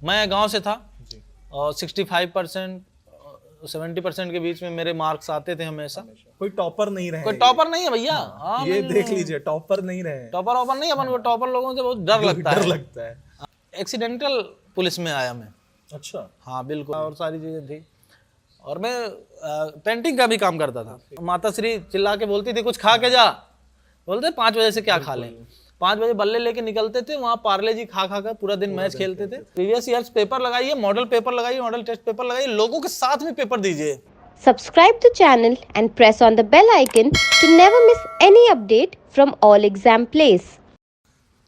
मैं गांव से था जी। और 65% 70% के बीच में मेरे मार्क्स आते थे हमेशा। कोई टॉपर नहीं रहे। कोई टॉपर नहीं है भैया। हाँ, ये देख लीजिए, टॉपर नहीं रहे। टॉपर ऑपर नहीं, अपन को टॉपर लोगों से बहुत डर लगता डर है। लगता है। एक्सीडेंटल पुलिस में आया मैं। अच्छा। हाँ बिल्कुल, और सारी चीजें थी। और मैं पेंटिंग का भी काम करता था। माता श्री चिल्ला के बोलती थी कुछ खा के जा, बोलते 5 बजे से क्या खा लें। 5 बजे बल्ले लेके निकलते थे, वहाँ पार्ले जी खा खा कर पूरा दिन मैच खेलते थे। प्रीवियस ईयर्स पेपर लगाइए, मॉडल पेपर लगाइए, मॉडल टेस्ट पेपर लगाइए, लोगों के साथ में पेपर दीजिए। Subscribe to channel and press on the bell icon to never miss any update from All Exam Place.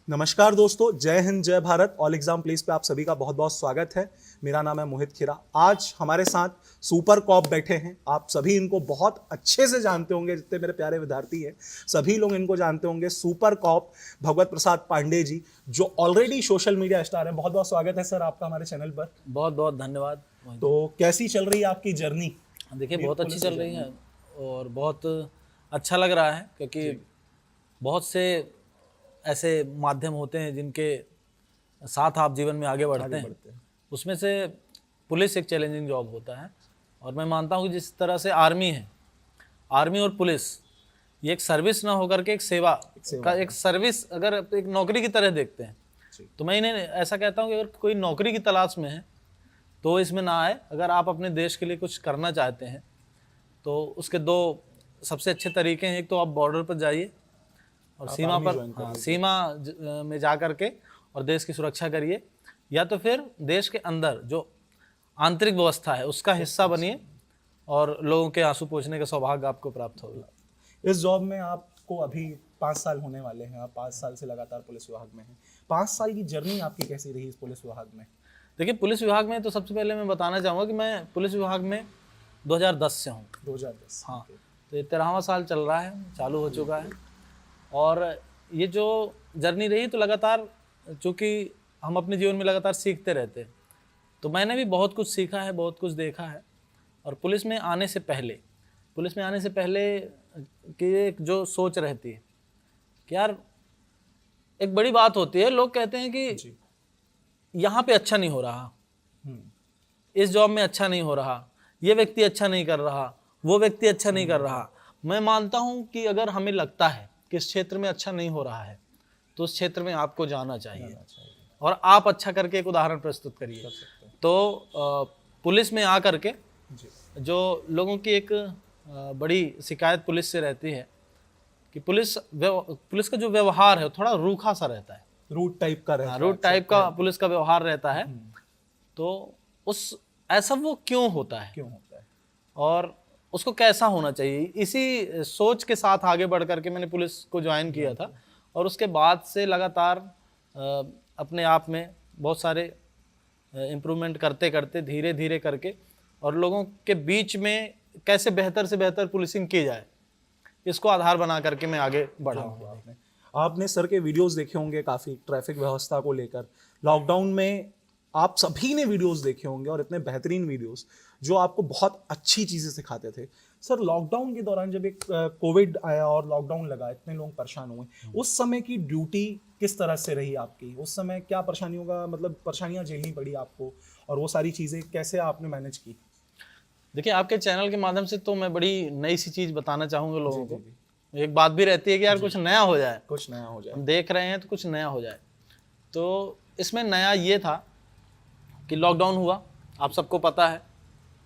नमस्कार दोस्तों, जय हिंद जय भारत। ऑल एग्जाम प्लेस पे आप सभी का बहुत बहुत स्वागत है। मेरा नाम है मोहित खीरा। आज हमारे साथ सुपर कॉप बैठे हैं। आप सभी इनको बहुत अच्छे से जानते होंगे, जितने मेरे प्यारे विद्यार्थी हैं सभी लोग इनको जानते होंगे। सुपर कॉप भगवत प्रसाद पांडे जी, जो ऑलरेडी सोशल मीडिया स्टार हैं। बहुत बहुत स्वागत है सर आपका हमारे चैनल पर। बहुत बहुत धन्यवाद। तो कैसी चल रही है आपकी जर्नी? देखिए बहुत अच्छी चल रही है और बहुत अच्छा लग रहा है, क्योंकि बहुत से ऐसे माध्यम होते हैं जिनके साथ आप जीवन में आगे बढ़ते हैं। उसमें से पुलिस एक चैलेंजिंग जॉब होता है। और मैं मानता हूँ कि जिस तरह से आर्मी है, आर्मी और पुलिस ये एक सर्विस ना होकर के एक सेवा का एक सर्विस, अगर एक नौकरी की तरह देखते हैं, तो मैं इन्हें ऐसा कहता हूँ कि अगर कोई नौकरी की तलाश में है तो इसमें ना आए। अगर आप अपने देश के लिए कुछ करना चाहते हैं तो उसके दो सबसे अच्छे तरीके हैं। एक तो आप बॉर्डर पर जाइए और सीमा पर, सीमा में जा कर के और देश की सुरक्षा करिए, या तो फिर देश के अंदर जो आंतरिक व्यवस्था है उसका हिस्सा बनिए और लोगों के आंसू पोंछने का सौभाग्य आपको प्राप्त होगा। इस जॉब में आपको अभी 5 साल होने वाले हैं। आप 5 साल से लगातार पुलिस विभाग में हैं। 5 साल की जर्नी आपकी कैसी रही इस पुलिस विभाग में? देखिए पुलिस विभाग में तो सबसे पहले मैं बताना चाहूँगा कि मैं पुलिस विभाग में 2010 से हूँ। 2010। हाँ, तो ये 13वां साल चल रहा है, चालू हो चुका है। और ये जो जर्नी रही तो लगातार, चूँकि हम अपने जीवन में लगातार सीखते रहते हैं, तो मैंने भी बहुत कुछ सीखा है, बहुत कुछ देखा है। और पुलिस में आने से पहले कि एक जो सोच रहती है कि यार एक बड़ी बात होती है, लोग कहते हैं कि यहाँ पे अच्छा नहीं हो रहा, इस जॉब में अच्छा नहीं हो रहा, ये व्यक्ति अच्छा नहीं कर रहा, वो व्यक्ति अच्छा नहीं कर रहा। मैं मानता हूँ कि अगर हमें लगता है कि इस क्षेत्र में अच्छा नहीं हो रहा है तो उस क्षेत्र में आपको जाना चाहिए और आप अच्छा करके एक उदाहरण प्रस्तुत करिए। तो पुलिस में आ करके जो लोगों की एक बड़ी शिकायत पुलिस से रहती है कि पुलिस का जो व्यवहार है थोड़ा रूखा सा रहता है, रूट टाइप का रहता है। रूट टाइप का पुलिस का व्यवहार रहता है। तो उस ऐसा वो क्यों होता है और उसको कैसा होना चाहिए, इसी सोच के साथ आगे बढ़ करके मैंने पुलिस को ज्वाइन किया था। और उसके बाद से लगातार अपने आप में बहुत सारे इम्प्रूवमेंट करते करते धीरे धीरे करके और लोगों के बीच में कैसे बेहतर से बेहतर पुलिसिंग की जाए, इसको आधार बना करके मैं आगे बढ़ा हूँ। आपने सर के वीडियोस देखे होंगे काफ़ी ट्रैफिक व्यवस्था को लेकर। लॉकडाउन में आप सभी ने वीडियोस देखे होंगे, और इतने बेहतरीन वीडियोस जो आपको बहुत अच्छी चीज़ें सिखाते थे। सर लॉकडाउन के दौरान जब एक कोविड आया और लॉकडाउन लगा, इतने लोग परेशान हुए, उस समय की ड्यूटी किस तरह से रही आपकी? उस समय क्या परेशानियाँ झेलनी पड़ी आपको, और वो सारी चीज़ें कैसे आपने मैनेज की? देखिए आपके चैनल के माध्यम से तो मैं बड़ी नई सी चीज़ बताना चाहूँगा लोगों को। एक बात भी रहती है कि यार कुछ नया हो जाए, हम देख रहे हैं तो कुछ नया हो जाए। तो इसमें नया ये था कि लॉकडाउन हुआ, आप सबको पता है,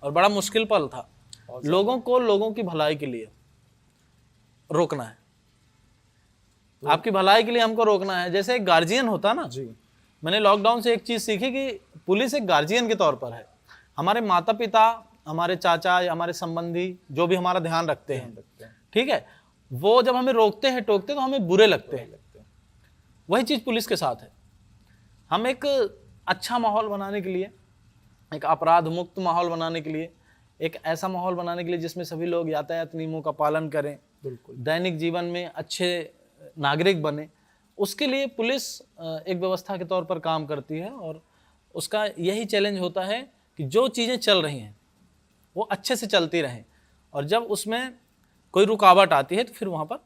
और बड़ा मुश्किल पल था। लोगों की भलाई के लिए रोकना है, आपकी भलाई के लिए हमको रोकना है। जैसे एक गार्जियन होता ना, मैंने लॉकडाउन से एक चीज़ सीखी कि पुलिस एक गार्जियन के तौर पर है। हमारे माता पिता, हमारे चाचा या हमारे संबंधी जो भी हमारा ध्यान रखते हैं, ठीक है, वो जब हमें रोकते हैं टोकते तो हमें बुरे लगते हैं। वही चीज़ पुलिस के साथ है। हम एक अच्छा माहौल बनाने के लिए, एक अपराध मुक्त माहौल बनाने के लिए, एक ऐसा माहौल बनाने के लिए जिसमें सभी लोग यातायात नियमों का पालन करें, दैनिक जीवन में अच्छे नागरिक बने, उसके लिए पुलिस एक व्यवस्था के तौर पर काम करती है। और उसका यही चैलेंज होता है कि जो चीज़ें चल रही हैं वो अच्छे से चलती रहें, और जब उसमें कोई रुकावट आती है तो फिर वहाँ पर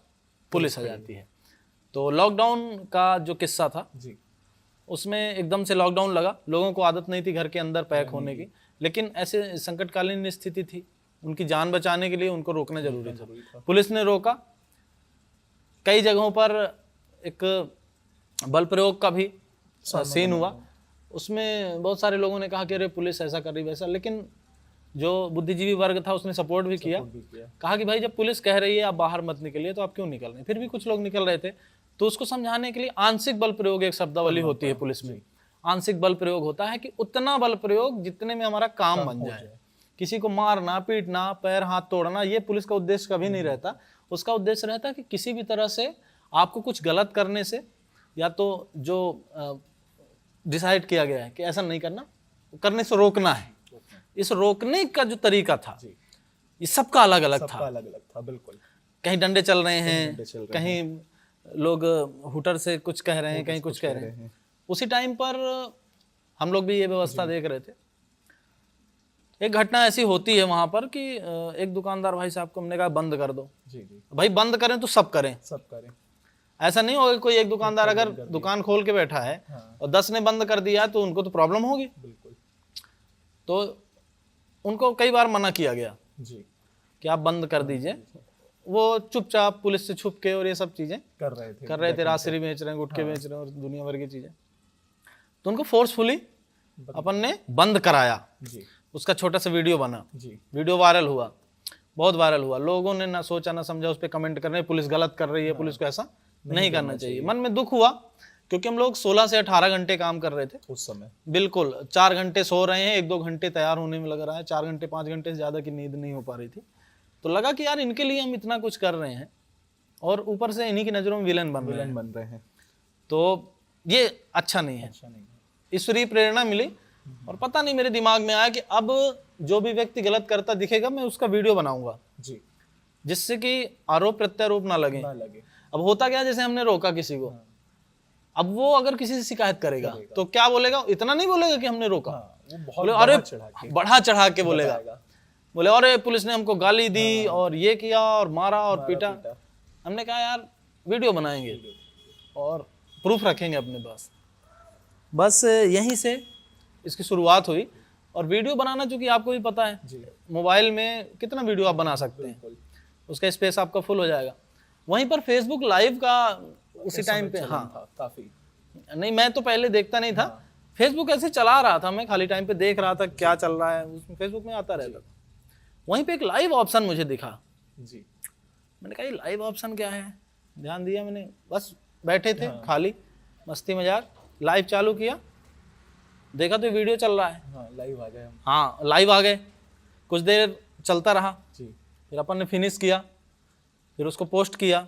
पुलिस आ जाती है। तो लॉकडाउन का जो किस्सा था उसमें एकदम से लॉकडाउन लगा, लोगों को आदत नहीं थी घर के अंदर पैक होने की, लेकिन ऐसे संकटकालीन स्थिति थी, उनकी जान बचाने के लिए उनको रोकना जरूरी था। पुलिस ने रोका, कई जगहों पर एक बल प्रयोग का भी सीन हुआ, उसमें बहुत सारे लोगों ने कहा कि अरे पुलिस ऐसा कर रही वैसा, लेकिन जो बुद्धिजीवी वर्ग था उसने सपोर्ट भी किया, कहा कि भाई जब पुलिस कह रही है आप बाहर मत निकलिए तो आप क्यों निकल रहे हैं। फिर भी कुछ लोग निकल रहे थे, तो उसको समझाने के लिए आंशिक बल प्रयोग एक शब्दावली होती है पुलिस में। आंशिक बल प्रयोग होता है कि उतना बल प्रयोग जितने में हमारा काम बन जाए, किसी को मारना पीटना पैर हाथ तोड़ना ये पुलिस का उद्देश्य कभी नहीं रहता। उसका उद्देश्य रहता है कि किसी भी तरह से आपको कुछ गलत करने से, या तो जो डिसाइड किया गया है कि ऐसा नहीं करना, करने से रोकना है। इस रोकने का जो तरीका था ये सबका अलग अलग था। बिल्कुल, कहीं डंडे चल रहे हैं, कहीं लोग हुटर से कुछ कह रहे हैं, कहीं कुछ कह रहे हैं। उसी टाइम पर हम लोग भी ये व्यवस्था देख रहे थे। एक घटना ऐसी होती है वहां पर कि एक दुकानदार भाई साहब को हमने कहा बंद कर दो। भाई बंद करें तो सब करें, ऐसा नहीं होगा कोई एक दुकानदार अगर दुकान खोल के बैठा है और 10 ने बंद कर दिया तो उनको तो प्रॉब्लम होगी। तो उनको कई बार मना किया गया कि आप बंद कर दीजिए। वो चुपचाप पुलिस से छुप के और ये सब चीजें कर रहे थे, रासरी बेच रहे हैं, गुटखे बेच रहे हैं और दुनिया भर की चीजें। तो उनको फोर्सफुली अपन ने बंद कराया। उसका छोटा सा वीडियो बना, वीडियो वायरल हुआ, बहुत वायरल हुआ। लोगों ने ना सोचा ना समझा, उस पर कमेंट कर रहे हैं पुलिस गलत कर रही है, पुलिस को ऐसा नहीं करना चाहिए। मन में दुख हुआ क्योंकि हम लोग 16 से 18 घंटे काम कर रहे थे उस समय। बिल्कुल 4 घंटे सो रहे हैं, 1-2 घंटे तैयार होने में लग रहा है, 4 घंटे 5 घंटे से ज़्यादा की नींद नहीं हो पा रही थी। तो लगा कि यार इनके लिए हम इतना कुछ कर रहे हैं और ऊपर से इन्हीं की नज़रों में विलन बन रहे हैं, तो ये अच्छा नहीं है। ईश्वरीय प्रेरणा मिली और पता नहीं मेरे दिमाग में आया कि अब जो भी व्यक्ति गलत करता दिखेगा मैं उसका वीडियो बनाऊंगा जिससे कि आरोप प्रत्यारोप ना लगे। अब होता क्या, जैसे हमने रोका किसी को, अब वो अगर किसी से शिकायत करेगा तो क्या बोलेगा, इतना नहीं बोलेगा कि हमने रोका, बोले अरे बढ़ा चढ़ा के बोलेगा, बोले अरे पुलिस ने हमको गाली दी और ये किया और मारा और पीटा। हमने कहा यार वीडियो बनाएंगे और प्रूफ रखेंगे अपने पास। बस यहीं से इसकी शुरुआत हुई। और वीडियो बनाना चूंकि आपको भी पता है मोबाइल में कितना वीडियो आप बना सकते हैं, उसका स्पेस आपका फुल हो जाएगा। वहीं पर फेसबुक लाइव का उसी टाइम पे काफी नहीं, मैं तो पहले देखता नहीं था, फेसबुक ऐसे चला रहा था, मैं खाली टाइम पे देख रहा था क्या चल रहा है, उसमें फेसबुक में आता रहता था। वहीं पे एक लाइव ऑप्शन मुझे दिखा मैंने कहा ये लाइव ऑप्शन क्या है, ध्यान दिया मैंने, बस बैठे थे खाली मस्ती मजाक, लाइव चालू किया, देखा तो वीडियो चल रहा है, लाइव आ गए। लाइव आ गए, कुछ देर चलता रहा, फिर अपन ने फिनिश किया, फिर उसको पोस्ट किया।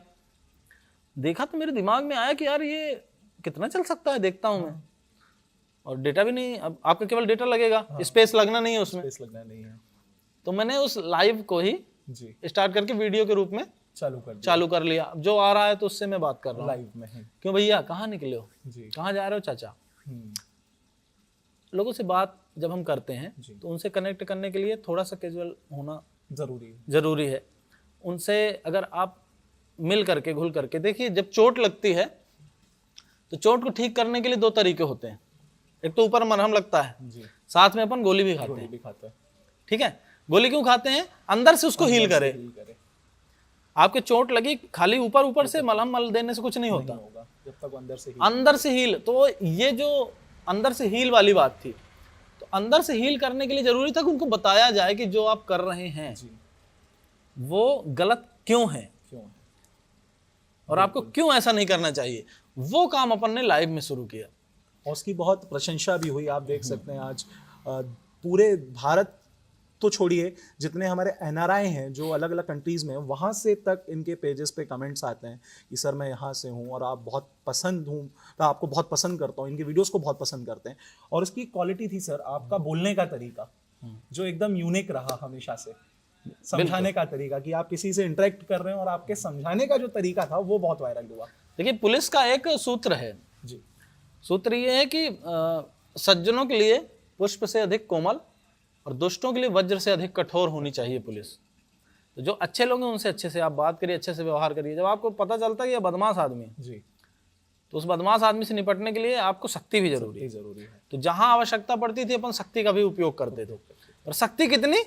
देखा तो मेरे दिमाग में आया कि यार ये कितना चल सकता है, देखता हूं मैं, और डेटा भी नहीं, अब आपका केवल डेटा लगेगा, स्पेस लगना नहीं है उसमें, तो मैंने उस लाइव को ही स्टार्ट करके वीडियो के रूप में चालू कर लिया। जो आ रहा है तो उससे मैं बात कर रहा हूँ लाइव में। क्यों भैया कहाँ निकले हो, कहाँ जा रहे हो चाचा। लोगों से बात जब हम करते हैं तो उनसे कनेक्ट करने के लिए थोड़ा सा कैजुअल होना जरूरी है। उनसे अगर आप मिल करके घुल करके देखिए, जब चोट लगती है तो चोट को ठीक करने के लिए 2 तरीके होते हैं। एक तो ऊपर मरहम लगता है, साथ में अपन गोली भी खाते हैं। ठीक है, गोली क्यों खाते हैं, अंदर से उसको हील करे। आपके चोट लगी, खाली ऊपर से मलहम मल देने से कुछ नहीं होता, जब तक अंदर से हील। तो ये जो अंदर से हील वाली बात थी, तो अंदर से हील करने के लिए जरूरी था कि उनको बताया जाए कि जो आप कर रहे हैं वो गलत क्यों है और आपको क्यों ऐसा नहीं करना चाहिए। वो काम अपन ने लाइव में शुरू किया और उसकी बहुत प्रशंसा भी हुई। आप देख सकते हैं आज पूरे भारत तो छोड़िए, जितने हमारे एनआरआई हैं जो अलग अलग कंट्रीज़ में, वहाँ से तक इनके पेजेस पे कमेंट्स आते हैं कि सर मैं यहाँ से हूँ और आप बहुत पसंद हूँ, तो आपको बहुत पसंद करता हूँ, इनके वीडियोस को बहुत पसंद करते हैं। और इसकी क्वालिटी थी सर आपका बोलने का तरीका, जो एकदम यूनिक रहा हमेशा से, समझाने का तरीका कि आप किसी से इंटरेक्ट कर रहे हैं और आपके समझाने का जो तरीका था वो बहुत वायरल हुआ। देखिए पुलिस का एक सूत्र है सूत्र ये है कि सज्जनों के लिए पुष्प से अधिक कोमल और दुष्टों के लिए वज्र से अधिक कठोर होनी चाहिए पुलिस। तो जो अच्छे लोग हैं उनसे अच्छे से आप बात करिए, अच्छे से व्यवहार करिए। जब आपको पता चलता है कि ये बदमाश आदमी है तो उस बदमाश आदमी से निपटने के लिए आपको शक्ति भी जरूरी है। तो जहां आवश्यकता पड़ती थी अपन शक्ति का भी उपयोग करते थे, और शक्ति कितनी,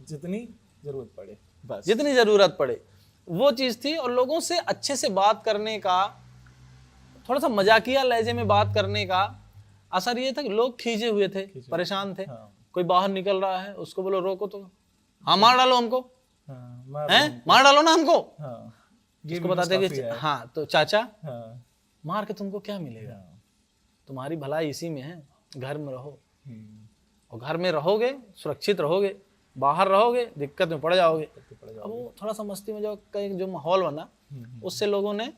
जितनी जरूरत पड़े, बस जितनी जरूरत पड़े, वो चीज थी। और लोगों से अच्छे से बात करने का, थोड़ा सा मजाकिया लहजे में बात करने का असर ये था कि लोग खींचे हुए थे, परेशान थे। हाँ। कोई बाहर निकल रहा है, उसको बोलो रोको तो, हाँ मार डालो हमको, हाँ, मार डालो ना हमको। हाँ, उसको बताते कि हाँ तो चाचा हाँ, मार के तुमको क्या मिलेगा, तुम्हारी भलाई इसी में है, घर में रहो। और घर में रहोगे सुरक्षित रहोगे, बाहर रहोगे दिक्कत में पड़ जाओगे। अब वो थोड़ा सा मस्ती में जो माहौल बना, उससे लोगों ने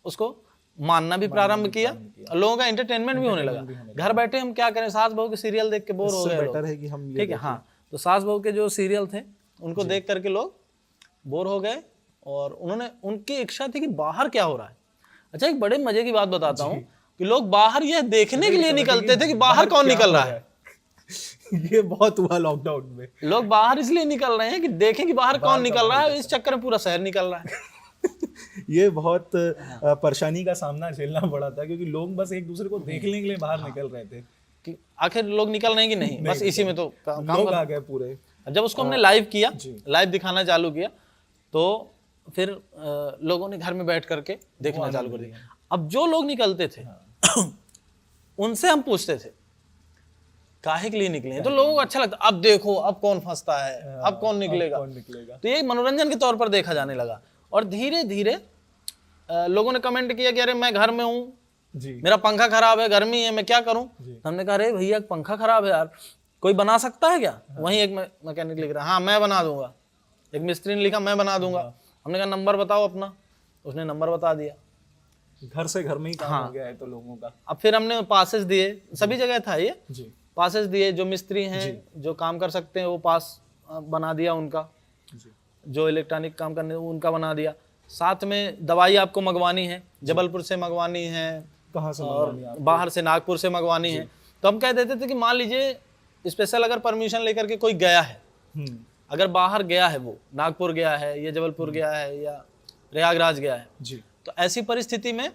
उसको मानना भी प्रारंभ किया, और लोगों का एंटरटेनमेंट भी होने लगा। घर बैठे हम क्या करें, सास बहू के सीरियल देख के बोर हो गए लोग, बेटर है कि हम ये ठीक है। हाँ, तो सास बहू के जो सीरियल थे उनको देख करके लोग बोर हो गए, और उनकी इच्छा थी कि बाहर क्या हो रहा है। अच्छा, एक बड़े मजे की बात बताता हूँ कि लोग बाहर यह देखने के लिए निकलते थे कि बाहर कौन निकल रहा है। ये बहुत हुआ लॉकडाउन में, लोग बाहर इसलिए निकल रहे हैं कि देखें कि बाहर कौन निकल रहा है, इस चक्कर में पूरा शहर निकल रहा है। ये बहुत परेशानी का सामना झेलना पड़ा था, क्योंकि लोग बस एक दूसरे को देखने के लिए बाहर निकल रहे थे कि आखिर लोग निकल रहे हैं कि नहीं, बस इसी में तो काम लोग आ गए पूरे। जब उसको हमने लाइव किया, लाइव दिखाना चालू किया, तो फिर लोगों ने घर में बैठ करके देखना चालू कर दिया। अब जो लोग निकलते थे उनसे हम पूछते थे काहे के लिए निकले हैं, तो लोगों को अच्छा लगता, अब देखो अब कौन फंसता है, अब कौन निकलेगा। तो ये मनोरंजन के तौर पर देखा जाने लगा। और धीरे धीरे लोगों ने कमेंट किया कि अरे मैं घर में हूँ, मेरा पंखा खराब है, गर्मी है, मैं क्या करूं। हमने कहा अरे भैया पंखा खराब है यार, कोई बना सकता है क्या। वहीं एक मैकेनिक लिख रहा है, हाँ मैं बना दूंगा। एक मिस्त्री ने लिखा मैं बना दूंगा। हमने कहा नंबर बताओ अपना, उसने नंबर बता दिया। घर से घर में ही काम हो गया है तो लोगों का। अब फिर हमने पासेस दिए, सभी जगह था ये, पासेस दिए, जो मिस्त्री हैं जो काम कर सकते हैं वो पास बना दिया उनका, जो इलेक्ट्रॉनिक काम करने उनका बना दिया। साथ में दवाई आपको मंगवानी है, जबलपुर से मंगवानी है, कहाँ से और बाहर से नागपुर से मंगवानी है, तो हम कह देते थे कि मान लीजिए स्पेशल अगर परमिशन लेकर के कोई गया है, अगर बाहर गया है, वो नागपुर गया है या जबलपुर गया है या प्रयागराज गया है जी, तो ऐसी परिस्थिति में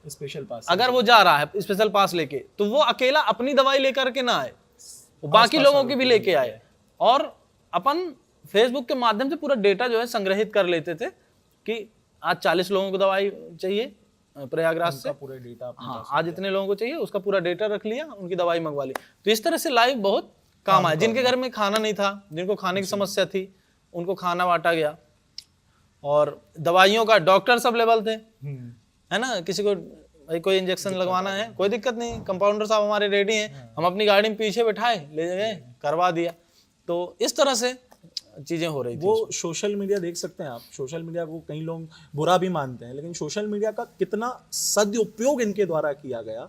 स्पेशल पास अगर वो जा रहा है स्पेशल पास लेके, तो वो अकेला अपनी दवाई लेकर के ना आए, वो बाकी लोगों की भी लेके आए। और अपन फेसबुक के माध्यम से पूरा डेटा जो है संग्रहित कर लेते थे कि आज 40 लोगों को दवाई चाहिए प्रयागराज से, पूरा डेटा, हाँ आज इतने लोगों को चाहिए, उसका पूरा डेटा रख लिया, उनकी दवाई मंगवा ली। तो इस तरह से लाइव बहुत काम आया। जिनके घर में खाना नहीं था, जिनको खाने की समस्या थी, उनको खाना बांटा गया। और दवाइयों का डॉक्टर्स अवेलेबल थे, है ना, किसी को भाई कोई इंजेक्शन लगवाना है कोई दिक्कत नहीं, कंपाउंडर साहब हमारे रेडी हैं, हम अपनी गाड़ी में पीछे बैठाए ले गए करवा दिया। तो इस तरह से चीजें हो रही थी। वो सोशल मीडिया देख सकते हैं आप, सोशल मीडिया को कई लोग बुरा भी मानते हैं, लेकिन सोशल मीडिया का कितना सदुपयोग इनके द्वारा किया गया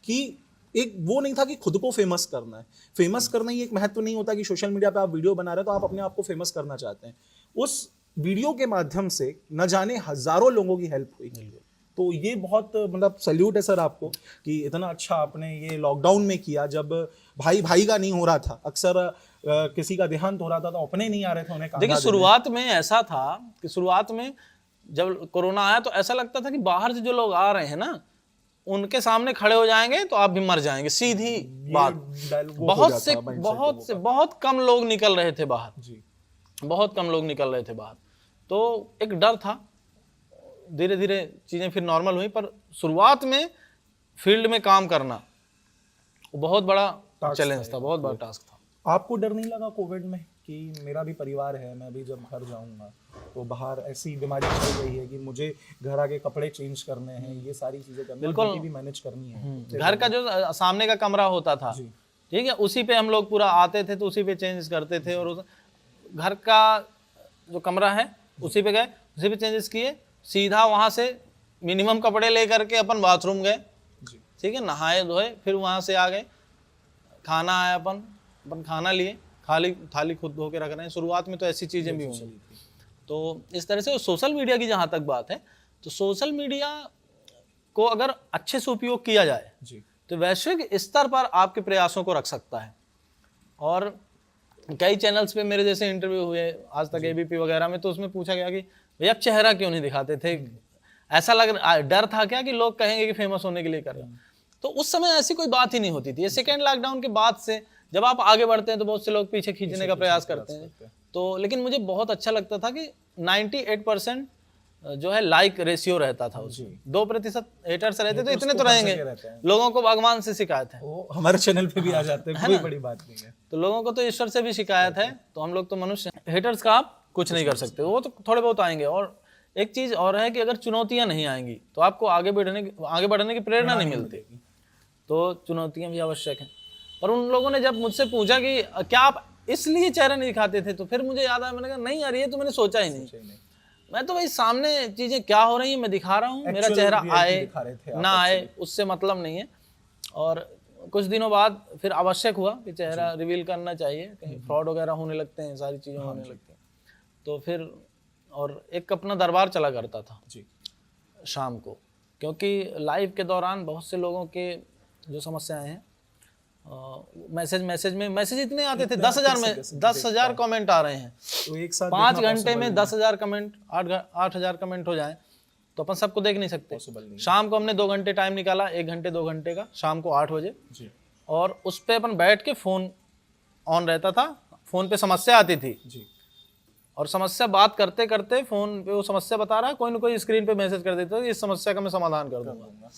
कि एक वो नहीं था कि खुद को फेमस करना है। फेमस करना ही एक महत्व नहीं होता कि सोशल मीडिया पे आप वीडियो बना रहे हो तो आप अपने आप को फेमस करना चाहते हैं। उस वीडियो के माध्यम से न जाने हजारों लोगों की हेल्प हुई। तो ये बहुत मतलब सैल्यूट है सर आपको कि इतना अच्छा आपने ये लॉकडाउन में किया, जब भाई भाई का नहीं हो रहा था, अक्सर किसी का देहांत हो रहा था तो अपने नहीं आ रहे थे उन्हें। देखिए शुरुआत में ऐसा था कि शुरुआत में जब कोरोना आया तो ऐसा लगता था कि बाहर से जो लोग आ रहे हैं ना, उनके सामने खड़े हो जाएंगे तो आप भी मर जाएंगे, सीधी बात। बहुत कम लोग निकल रहे थे बाहर जी, बहुत कम लोग निकल रहे थे बाहर। तो एक डर था, धीरे धीरे चीजें फिर नॉर्मल हुई, पर शुरुआत में फील्ड में काम करना बहुत बड़ा चैलेंज था, बहुत बड़ा टास्क था। आपको डर नहीं लगा कोविड में कि मेरा भी परिवार है, मैं भी जब घर जाऊंगा तो बाहर ऐसी बीमारी चल रही है कि मुझे घर आके कपड़े चेंज करने हैं, ये सारी चीजें करनी, बिल्कुल भी मैनेज करनी है। घर का जो सामने का कमरा होता था, ठीक है, उसी पे हम लोग पूरा आते थे तो उसी पे चेंज करते थे, और घर का जो कमरा है उसी पे गए, उसी पे चेंजेस किए, सीधा वहां से मिनिमम कपड़े लेकर के अपन बाथरूम गए, ठीक है, नहाए धोए, फिर वहां से आ गए, खाना आया, अपन खाना लिए, थाली खुद धो के रख रहे हैं। शुरुआत में तो ऐसी चीजें भी होंगी। तो इस तरह से सोशल मीडिया की जहां तक बात है, तो सोशल मीडिया को अगर अच्छे से उपयोग किया जाए तो वैश्विक स्तर पर आपके प्रयासों को रख सकता है। और कई चैनल्स पे मेरे जैसे इंटरव्यू हुए आज तक एबीपी वगैरह में, तो उसमें पूछा गया कि भैया आप चेहरा क्यों नहीं दिखाते थे, ऐसा डर था क्या कि लोग कहेंगे कि फेमस होने के लिए कर रहे हैं। तो उस समय ऐसी कोई बात ही नहीं होती थी। ये सेकेंड लॉकडाउन के बाद से जब आप आगे बढ़ते हैं तो बहुत से लोग पीछे खींचने का प्रयास करते हैं। तो लेकिन मुझे बहुत अच्छा लगता था कि 98% जो है लाइक रेशियो रहता था उसमें, 2% हेटर्स रहते तो इतने तो रहेंगे। लोगों को भगवान से शिकायत है, वो हमारे चैनल पे भी आ जाते हैं, कोई बड़ी बात नहीं है। तो लोगों को तो ईश्वर से भी शिकायत है, तो हम लोग तो मनुष्य, हेटर्स का आप कुछ नहीं कर सकते, वो तो थोड़े बहुत आएंगे। और एक चीज और है कि अगर चुनौतियां नहीं आएंगी तो आपको आगे बढ़ने की प्रेरणा नहीं मिलती। तो चुनौतियां भी आवश्यक हैं। और उन लोगों ने जब मुझसे पूछा कि क्या आप इसलिए चेहरा नहीं दिखाते थे, तो फिर मुझे याद आया, मैंने कहा नहीं यार, ये तो मैंने सोचा ही नहीं। मैं तो भाई सामने चीजें क्या हो रही हैं मैं दिखा रहा हूँ, मेरा चेहरा आए ना आए उससे मतलब नहीं है। और कुछ दिनों बाद फिर आवश्यक हुआ कि चेहरा रिवील करना चाहिए, कहीं फ्रॉड वगैरह होने लगते हैं, सारी चीजें होने लगती हैं। तो फिर और एक अपना दरबार चला करता था शाम को, क्योंकि लाइव के दौरान बहुत से लोगों के जो समस्याएं हैं, मैसेज इतने आते थे, 10,000 कमेंट आ रहे हैं, तो एक साथ 5 घंटे में 10,000 कमेंट, 8,000 कमेंट हो जाएं तो अपन सबको देख नहीं सकते। शाम को हमने 2 घंटे टाइम निकाला, 1 घंटे 2 घंटे का, शाम को 8 बजे, और उस पे अपन बैठ के फोन ऑन रहता था, फोन पे समस्या आती थी और समस्या बात करते करते फोन पे वो समस्या बता रहा है, कोई ना कोई स्क्रीन पे मैसेज कर देता है इस समस्या का मैं समाधान कर दूंगा।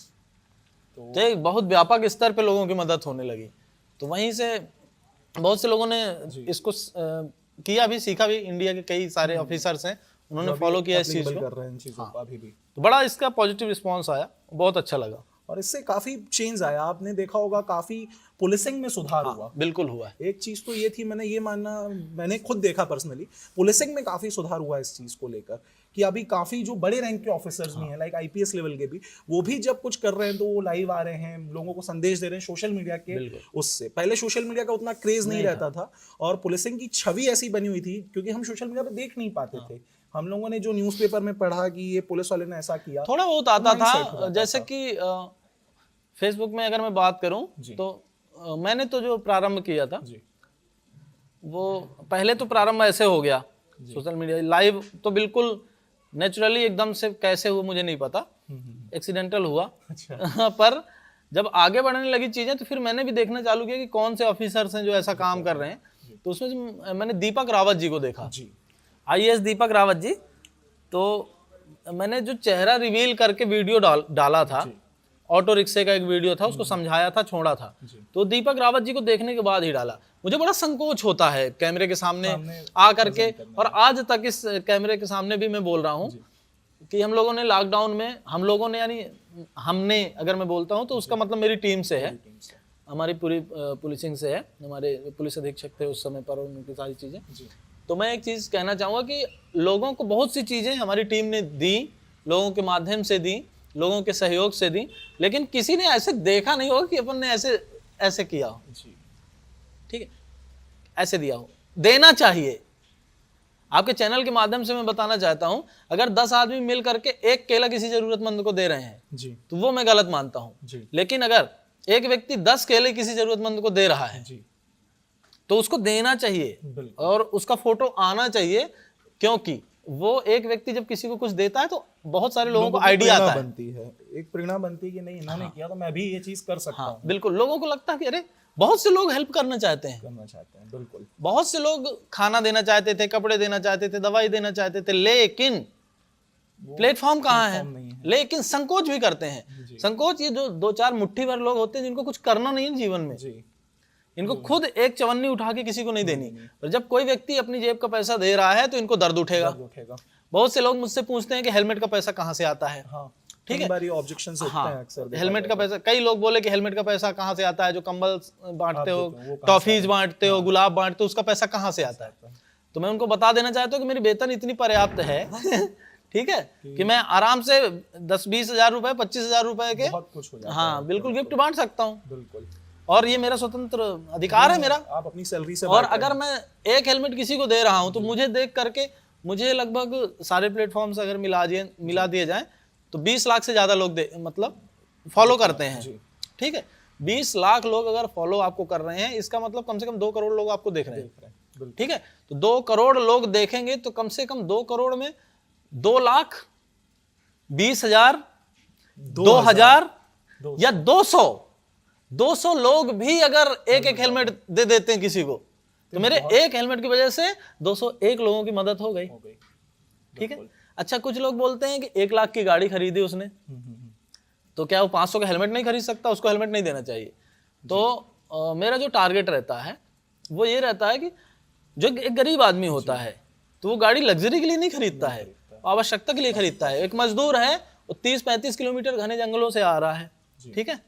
तो एक बहुत व्यापक स्तर पे लोगों की मदद होने लगी। तो वहीं से बहुत से लोगों ने इसको किया भी, सीखा भी। इंडिया के कई सारे ऑफिसर्स हैं, उन्होंने फॉलो किया इस चीज को, कर रहे हैं इन चीजों को अभी भी। तो बड़ा इसका पॉजिटिव रिस्पांस आया, बहुत अच्छा लगा। और इससे काफी चेंज आया, आपने देखा होगा काफी पुलिसिंग में सुधार हुआ। बिल्कुल हुआ है। एक चीज तो ये थी, मैंने खुद देखा पर्सनली, पुलिसिंग में काफी सुधार हुआ इस चीज को लेकर कि अभी काफी जो बड़े रैंक के ऑफिसर्स भी हैं, लाइक आईपीएस लेवल के भी, वो भी जब कुछ कर रहे हैं तो वो लाइव आ रहे हैं, लोगों को संदेश दे रहे हैं सोशल मीडिया के। उससे पहले सोशल मीडिया का उतना क्रेज नहीं रहता था और पुलिसिंग की छवि ऐसी बनी हुई थी क्योंकि हम सोशल मीडिया पर देख नहीं पाते थे। हम लोगों ने जो न्यूज़पेपर में पढ़ा कि ये पुलिस वाले ने ऐसा किया, थोड़ा बहुत आता था। जैसे कि फेसबुक में अगर मैं बात करूं तो मैंने तो जो प्रारंभ किया था वो पहले तो प्रारंभ ऐसे हो गया सोशल मीडिया लाइव, तो बिल्कुल नेचुरली एकदम से कैसे हुआ मुझे नहीं पता, एक्सीडेंटल हुआ। पर जब आगे बढ़ने लगी चीजें तो फिर मैंने भी देखना चालू किया कि कौन से ऑफिसर्स हैं जो ऐसा काम कर रहे हैं। तो उसमें मैंने दीपक रावत जी को देखा, IAS दीपक रावत जी। तो मैंने जो चेहरा रिवील करके वीडियो डाला था, ऑटो रिक्शे का एक वीडियो था, उसको समझाया था, छोड़ा था, तो दीपक रावत जी को देखने के बाद ही डाला। मुझे बड़ा संकोच होता है कैमरे के सामने आ करके, और आज तक इस कैमरे के सामने भी मैं बोल रहा हूँ कि हम लोगों ने लॉकडाउन में, हम लोगों ने यानी हमने, अगर मैं बोलता हूँ तो उसका मतलब मेरी टीम से है, हमारी पूरी पुलिसिंग से है, हमारे पुलिस अधीक्षक थे उस समय पर, उनकी सारी चीजें। तो मैं एक चीज कहना चाहूंगा कि लोगों को बहुत सी चीजें हमारी टीम ने दी, लोगों के माध्यम से दी, लोगों के सहयोग से दी, लेकिन किसी ने ऐसे देखा नहीं होगा कि अपन ने ऐसे किया हो। ठीक है, ऐसे दिया हो, देना चाहिए। आपके चैनल के माध्यम से मैं बताना चाहता हूं, अगर 10 आदमी मिल करके एक केला किसी जरूरतमंद को दे रहे हैं तो वो मैं गलत मानता हूं। लेकिन अगर एक व्यक्ति 10 केले किसी जरूरतमंद को दे रहा है तो उसको देना चाहिए और उसका फोटो आना चाहिए, क्योंकि वो एक व्यक्ति जब किसी को कुछ देता है तो बहुत सारे लोगों को आइडिया आता है, बनती है, एक प्रेरणा बनती है कि नहीं इन्होंने किया तो मैं भी ये चीज कर सकता हूं। बिल्कुल, लोगों को लगता है कि अरे बहुत से लोग हेल्प करना चाहते हैं, बिल्कुल। बहुत से लोग खाना देना चाहते थे, कपड़े देना चाहते थे, दवाई देना चाहते थे, लेकिन प्लेटफॉर्म कहाँ है? लेकिन संकोच भी करते हैं। संकोच, ये जो 2-4 मुट्ठी भर लोग होते हैं जिनको कुछ करना नहीं है जीवन में, इनको खुद एक चवन्नी उठा के किसी को नहीं देनी। पर जब कोई व्यक्ति अपनी जेब का पैसा दे रहा है तो इनको दर्द उठेगा। बहुत से लोग मुझसे पूछते हैं कि हेलमेट का पैसा कहाँ से आता है। ठीक है, ऑब्जेक्शंस होते हैं अक्सर, हेलमेट का पैसा, कई लोग बोले कि हेलमेट का पैसा कहाँ से आता है, जो कंबल बांटते हो, टॉफीज बांटते हो, गुलाब बांटते हो, उसका पैसा कहाँ से आता है? तो मैं उनको बता देना चाहता हूँ कि मेरी वेतन इतनी पर्याप्त है ठीक है, कि मैं आराम से 10-20 हजार रुपए, 25 हजार रुपए के बिल्कुल गिफ्ट बांट सकता हूँ। बिल्कुल, और ये मेरा स्वतंत्र अधिकार है मेरा, आप अपनी सैलरी से। और अगर मैं एक हेलमेट किसी को दे रहा हूं तो मुझे देख करके, मुझे लगभग सारे प्लेटफॉर्म से अगर मिला दिए जाए तो 20 लाख से ज्यादा लोग मतलब फॉलो करते हैं। ठीक है, 20 लाख लोग अगर फॉलो आपको कर रहे हैं, इसका मतलब कम से कम 2 करोड़ लोग आपको देख रहे हैं। ठीक है, तो 2 करोड़ लोग देखेंगे तो कम से कम 2 करोड़ में 2 लाख 20,000, 2,000 या 200 लोग भी अगर एक एक हेलमेट दे देते हैं किसी को, तो मेरे एक हेलमेट की वजह से 201 लोगों की मदद हो गई। ठीक है। अच्छा, कुछ लोग बोलते हैं कि 1 लाख की गाड़ी खरीदी उसने, तो क्या वो 500 का हेलमेट नहीं खरीद सकता? उसको हेलमेट नहीं देना चाहिए। तो मेरा जो टारगेट रहता है वो ये रहता है कि जो एक गरीब आदमी होता है तो वो गाड़ी लग्जरी के लिए नहीं खरीदता है, आवश्यकता के लिए खरीदता है। एक मजदूर है, वो 30-35 किलोमीटर घने जंगलों से आ रहा है। ठीक है।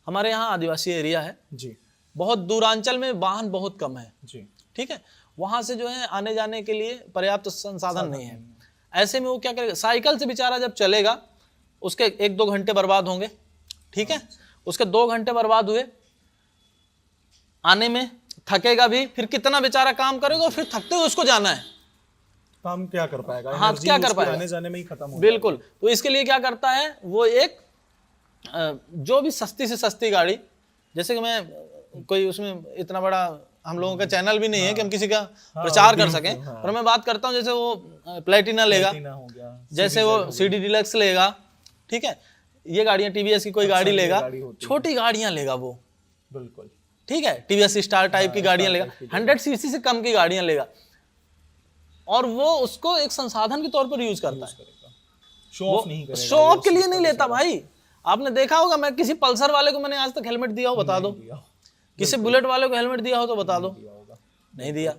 हमारे यहाँ आदिवासी एरिया है जी, बहुत दूरांचल में वाहन बहुत कम है जी। ठीक है। वहां से जो है आने जाने के लिए पर्याप्त संसाधन नहीं है। ऐसे में वो क्या करेगा? साइकिल से बेचारा जब चलेगा उसके 1-2 घंटे बर्बाद होंगे। ठीक है। उसके 2 घंटे बर्बाद हुए, आने में थकेगा भी, फिर कितना बेचारा काम करेगा और फिर थकते हुए उसको जाना है, काम क्या कर पाएगा? हाँ, क्या कर पाएगा? आने जाने में ही खत्म हो बिल्कुल। तो इसके लिए क्या करता है वो, एक जो भी सस्ती से सस्ती गाड़ी, जैसे कि मैं कोई उसमें इतना बड़ा हम लोगों का चैनल भी नहीं है कि हम किसी का प्रचार कर सकें, पर मैं बात करता हूँ जैसे वो प्लेटिना लेगा, जैसे वो CD डिलक्स लेगा। ठीक है। ये गाड़ियां TVS की कोई गाड़ी लेगा, छोटी गाड़ियां लेगा वो, बिल्कुल। ठीक है। TVS स्टार टाइप की गाड़ियां लेगा, 100 सीसी से कम की गाड़ियां लेगा, और वो उसको एक संसाधन के तौर पर यूज करता है। शो ऑफ के लिए नहीं लेता भाई। आपने देखा होगा, मैं किसी पल्सर वाले को मैंने आज तक हेलमेट दिया हो बता दो, किसी बुलेट वाले को हेलमेट दिया हो तो बता दो, नहीं दिया।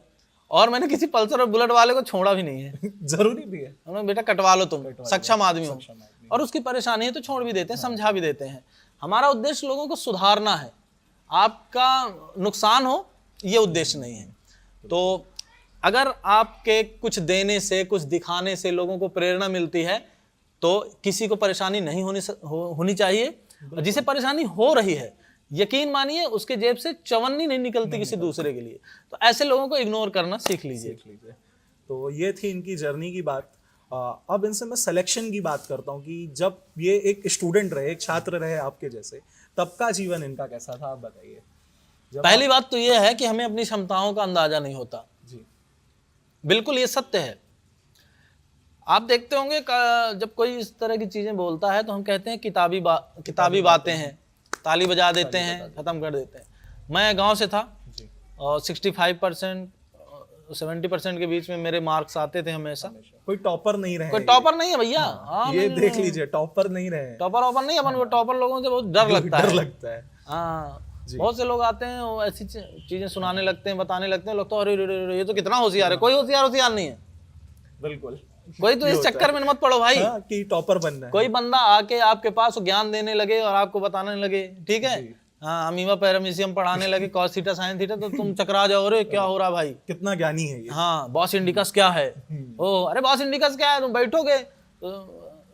और मैंने किसी पल्सर और बुलेट वाले को छोड़ा भी नहीं है। जरूरी भी है, हमने बेटा कटवा लो, तुम सक्षम आदमी हो, और उसकी परेशानी है तो छोड़ भी देते हैं, समझा भी देते हैं। हमारा उद्देश्य लोगों को सुधारना है, आपका नुकसान हो ये उद्देश्य नहीं है। तो अगर आपके कुछ देने से, कुछ दिखाने से लोगों को प्रेरणा मिलती है तो किसी को परेशानी नहीं होनी चाहिए। जिसे परेशानी हो रही है, यकीन मानिए उसके जेब से चवन्नी नहीं निकलती किसी दूसरे के लिए, तो ऐसे लोगों को इग्नोर करना सीख लीजिए। तो ये थी इनकी जर्नी की बात। अब इनसे मैं सिलेक्शन की बात करता हूँ कि जब ये एक स्टूडेंट रहे, एक छात्र रहे आपके जैसे, तब का जीवन इनका कैसा था, आप बताइए। पहली बात तो ये है कि हमें अपनी क्षमताओं का अंदाजा नहीं होता जी, बिल्कुल ये सत्य है। आप देखते होंगे जब कोई इस तरह की चीजें बोलता है तो हम कहते हैं किताबी बातें हैं, ताली बजा देते हैं, खत्म कर देते हैं। मैं गांव से था और 65% 70% के बीच में मेरे मार्क्स आते थे हमेशा। कोई टॉपर नहीं रहे, कोई टॉपर नहीं है भैया। हाँ, ये देख लीजिए, टॉपर नहीं रहे, टॉपर नहीं। अपन को टॉपर लोगों से बहुत डर लगता है। हाँ, बहुत से लोग आते हैं, वो ऐसी चीजें सुनाने लगते हैं, बताने लगते हैं, लोग तो अरे ये तो कितना होशियार है। कोई होशियार नहीं है, बिल्कुल। कोई तो इस चक्कर में मत पड़ो भाई कि टॉपर बनना है। कोई बंदा आके आपके पास ज्ञान देने लगे और आपको बताने लगे, ठीक है, हाँ, अमीमा पैरामीशियम पढ़ाने लगे, cos थीटा sin थीटा, तो तुम चकरा जाओ, अरे क्या हो रहा भाई, कितना ज्ञानी है ये। हाँ, बॉस इंडिकस क्या है, ओ अरे बॉस इंडिकस क्या है, तुम बैठोगे तो